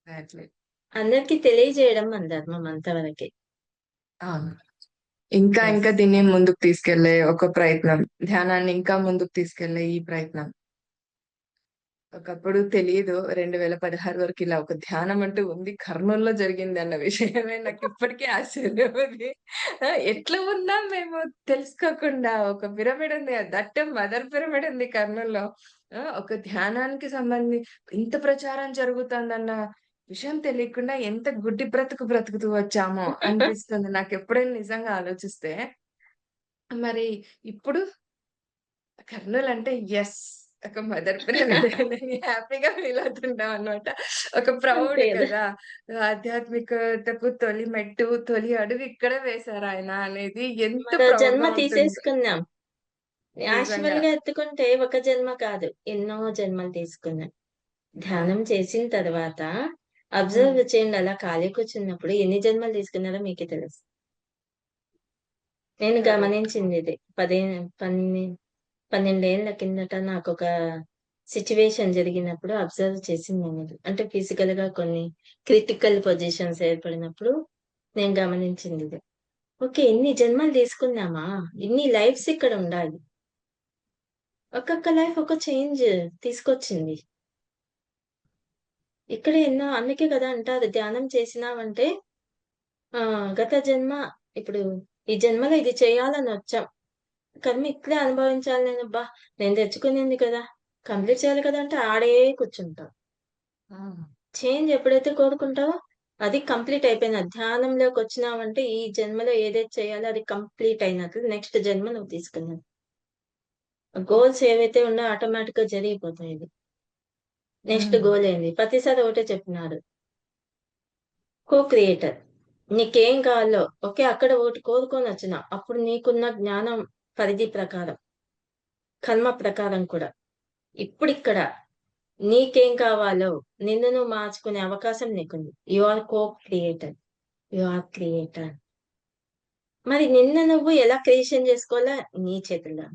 ఎగ్జాక్ట్‌లీ. అందరికి తెలియజేయడం మన ధర్మం అంతవరకే. అవును. ఇంకా యెస్. ఇంకా దీన్ని ముందుకు తీసుకెళ్ళే ఒక ప్రయత్నం. ధ్యానాన్ని ఇంకా ముందుకు తీసుకెళ్ళే ఈ ప్రయత్నం. ఒకప్పుడు తెలీదు. 2016 వరకు ఇలా ఒక ధ్యానం అంటూ ఉంది. కర్నూల్‌లో జరిగిందన్న విషయమే నాకిప్పటికీ ఆశ్చర్యం అది. ఎట్లా ఉన్నాం మేము తెలుసుకోకుండా. ఒక పిరమిడ్ ఉంది. దట్ మదర్ పిరమిడ్ ఉంది కర్నూల్‌లో. ఒక ధ్యానానికి ఇంత ప్రచారం జరుగుతుందన్న విషయం తెలియకుండా ఎంత గుడ్డి బ్రతుకు బ్రతుకుతూ వచ్చామో అనిపిస్తుంది నాకెప్పుడైనా నిజంగా ఆలోచిస్తే. మరి ఇప్పుడు కర్నూల్ అంటే యెస్. ఒక మదర్ పిరమిడ్ అని హ్యాపీగా ఫీల్ అవుతుంటామనమాట. ఒక అంతే ప్రౌడ్ గదా! కదా! ఆధ్యాత్మికతకు తొలి మెట్టు, తొలి అడుగు ఇక్కడే వేశారాయన అనేది ఎంత మరో జన్మ ప్రౌడ్‌గా ఉంటుంది. తీసేసుకున్నాం. నిజంగా. యాక్చువల్‌గా ఎత్తుకుంటే ఒక జన్మ కాదు. ఎన్నో జన్మలు తీసుకున్నాం. అవును. ధ్యానం చేసిన తర్వాత హ్మ్. అబ్జర్వ్ చేయండి అలా ఖాళీ కూర్చున్నప్పుడు ఎన్ని జన్మలు తీసుకున్నారో మీకే తెలుసు. నేను కరెక్ట్. గమనించింది ఇది. 12 ఏళ్ల కిందట నాకొక సిట్యుయేషన్ జరిగినప్పుడు అబ్జర్వ్ చేసింది నేనిది. అంటే ఫిజికల్‌గా కొన్ని క్రిటికల్ పొజిషన్స్ ఏర్పడినప్పుడు నేను గమనించిందిది. ఓకే. ఇన్ని జన్మలు తీసుకున్నామా? ఇన్ని లైఫ్స్ ఇక్కడ ఉండాలి. ఒక్కొక్క లైఫ్ ఒక చేంజ్ తీసుకొచ్చింది. ఇక్కడ ఎన్నో అందుకే కదా అంటారు ధ్యానం చేసినావంటే గత జన్మ ఇప్పుడు ఈ జన్మలో ఇది చేయాలనొచ్చాం. కర్మ ఇట్లే అనుభవించాలి నేనబ్బా! నేను తెచ్చుకునింది కదా! కంప్లీట్ చేయాలి కదా! అంటే ఆడే కూర్చుంటావు. హ్మ్. చేంజ్ ఎప్పుడైతే కోరుకుంటావో అది కంప్లీట్ అయిపోయిన ధ్యానంలోకొచ్చినావంటే ఈ జన్మలో ఏదైతే చేయాలో అది కంప్లీట్ అయినట్లు నెక్స్ట్ జన్మ నువ్వు తీసుకున్నది. గోల్స్ ఏవైతే ఉన్నాయో ఆటోమేటిక్‌గా జరిగిపోతాయి ఇవి. నెక్స్ట్ హ్మ్. గోల్ ఏంది? ప్రతిసారి ఒకటే చెప్తున్నారు. కో క్రియేటర్. నీకేం కావాలో ఓకే. అక్కడ ఒకటి కోరుకొనొచ్చినావు. అప్పుడు నీకున్న జ్ఞానం పరిధి ప్రకారం, కర్మ ప్రకారం కూడా. ఇప్పుడిక్కడ నీకేం కావాలో నిన్ను నువ్వు మార్చుకునే అవకాశం నీకుంది. You are co creator. You are creator. మరి నిన్ను నువ్వు ఎలా క్రియేషన్ చేసుకోవాలో నీ చేతుల్లో.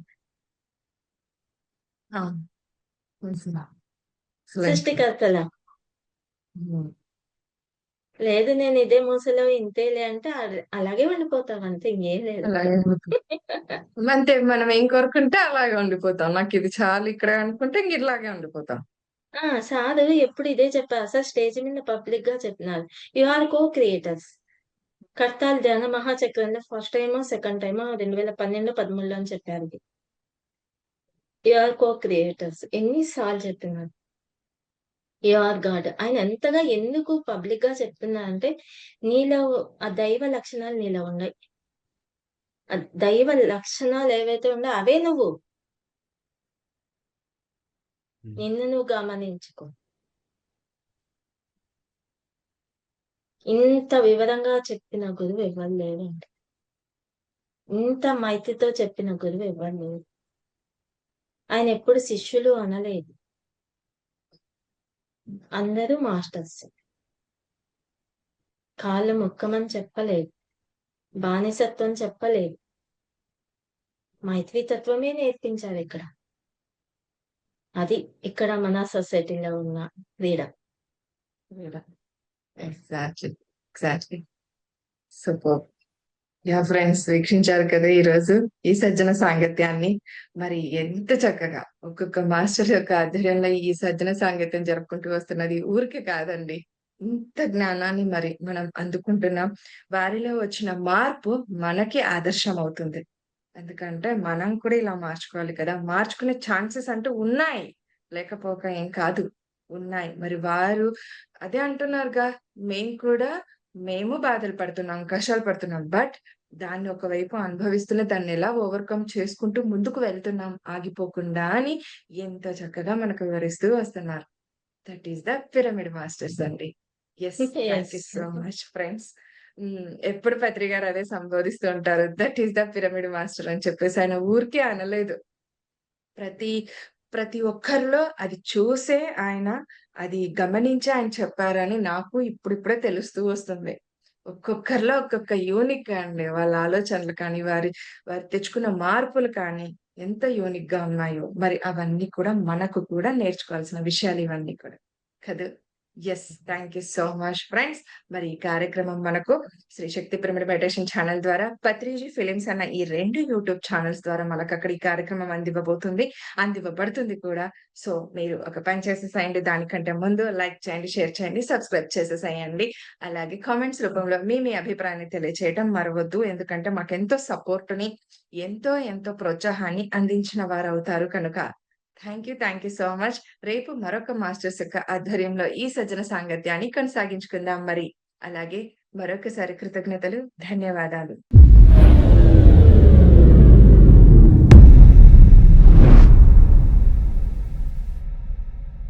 అవును. నిజమే. ఎక్సలెంట్. సృష్టికర్తలా. హ్మ్. లేదు నేను ఇదే మూసలో ఇంతేలే అంటే అలాగే ఉండిపోతావు అంతే ఇంకేం లేదు. అలాగే ఉండిపోతాం. అంతే మనం ఏం కోరుకుంటే అలాగే ఉండిపోతాం. నాకిది చాలు ఇక్కడ అనుకుంటే ఇంక ఇలాగే ఉండిపోతాం. సారు ఎప్పుడు ఇదే చెప్పారు. అసలు స్టేజ్ మీద పబ్లిక్‌గా చెప్పినారు. You are co creators. Kadthal ధ్యాన మహాచక్రంలో ఫస్ట్ టైమో, సెకండ్ టైమో 2012, 13లో అని చెప్పారిది. You are co creators. ఎన్ని సార్లు చెప్పినారు. You are God. ఆయన ఎంతగా ఎందుకు పబ్లిక్‌గా చెప్తున్నారంటే నీలో ఆ దైవ లక్షణాలు నీలో ఉన్నాయి. ఆ దైవ లక్షణాలు ఏవైతే ఉన్నాయో అవే నువ్వు. హ్మ్. నిన్ను నువ్వు గమనించుకో. ఇంత వివరంగా చెప్పిన గురువు ఎవ్వరు లేరండి. ఇంత మైత్రితో చెప్పిన గురువు ఎవ్వరు లేరు. ఆయన ఎప్పుడు శిష్యులు అనలేదు. అందరూ మాస్టర్సే. కాళ్ళు మొక్కమని చెప్పలేదు. బానిసత్వం చెప్పలేదు. మైత్రి తత్వమే నేర్పించారిక్కడ. అది ఇక్కడ మన సొసైటీలో ఉన్న freedom. Exactly. Exactly. Superb! Yeah! Friends వీక్షించారు కదా ఈరోజు ఈ సజ్జన సాంగత్యాన్ని. మరి ఎంత చక్కగా ఒక్కొక్క మాస్టర్ యొక్క ఆధ్వర్యంలో ఈ సజ్జన సాంగత్యం జరుపుకుంటూ వస్తున్నది ఊరికే కాదండి. ఇంత జ్ఞానాన్ని మరి మనం అందుకుంటున్నాం. వారిలో వచ్చిన మార్పు మనకి ఆదర్శం అవుతుంది. ఎందుకంటే మనం కూడా ఇలా మార్చుకోవాలి కదా! మార్చుకునే ఛాన్సెస్ అంటూ ఉన్నాయి. లేకపోక ఏం కాదు. ఉన్నాయి. మరి వారు అదే అంటున్నారుగా మేము బాధలు పడుతున్నాం, కష్టాలు పడుతున్నాం. బట్ దాన్ని ఒకవైపు అనుభవిస్తూనే దాన్నెలా ఓవర్‌కమ్ చేసుకుంటూ ముందుకు వెళ్తున్నాం ఆగిపోకుండా అని ఎంత చక్కగా మనకు వివరిస్తూ వస్తున్నారు. That is the pyramid masters అండి. Yes. Thank yes. You so much friends. ఎప్పుడు పత్రి గారు అదే సంబోధిస్తూ ఉంటారు. That is the pyramid master అని చెప్పేసి ఆయన ఊరికే అనలేదు. ప్రతి ప్రతి ఒక్కరిలో అది చూసే ఆయన అది గమనించి ఆయన చెప్పారని నాకు ఇప్పుడిప్పుడే తెలుస్తూ వస్తుంది. ఒక్కొక్కరిలో ఒక్కొక్క యూనిక్ అండి. వాళ్ళ ఆలోచనలు కానీ, వారు తెచ్చుకున్న మార్పులు కానీ ఎంత యూనిక్‌గా ఉన్నాయో. మరి అవన్నీ కూడా మనకు కూడా నేర్చుకోవాల్సిన విషయాలు ఇవన్నీ కూడా. కదా! Yes. Thank you so much friends. మరి ఈ కార్యక్రమం మనకు శ్రీ శక్తి పిరమిడ్ మెడిటేషన్ ఛానెల్ ద్వారా, పత్రిజీ ఫిలిమ్స్ అన్న ఈ 2 యూట్యూబ్ ఛానెల్స్ ద్వారా మనకక్కడ ఈ కార్యక్రమం అందివ్వబడుతుంది కూడా. సో, మీరు ఒక పని చేసేసేయండి. దానికంటే ముందు లైక్ చేయండి, షేర్ చేయండి, సబ్స్క్రైబ్ చేసేసేయండి. అలాగే కామెంట్స్ రూపంలో మీ అభిప్రాయాన్ని తెలియచేయటం మరవద్దు. ఎందుకంటే మాకెంతో సపోర్ట్‌ని, ఎంతో ప్రోత్సాహాన్ని అందించిన వారవుతారు కనుక. Thank you so much. రేపు మరొక మాస్టర్స్ యొక్క ఆధ్వర్యంలో ఈ సజ్జన సాంగత్యాన్ని కొనసాగించుకుందాం మరి. అలాగే మరొకసారి కృతజ్ఞతలు. ధన్యవాదాలు.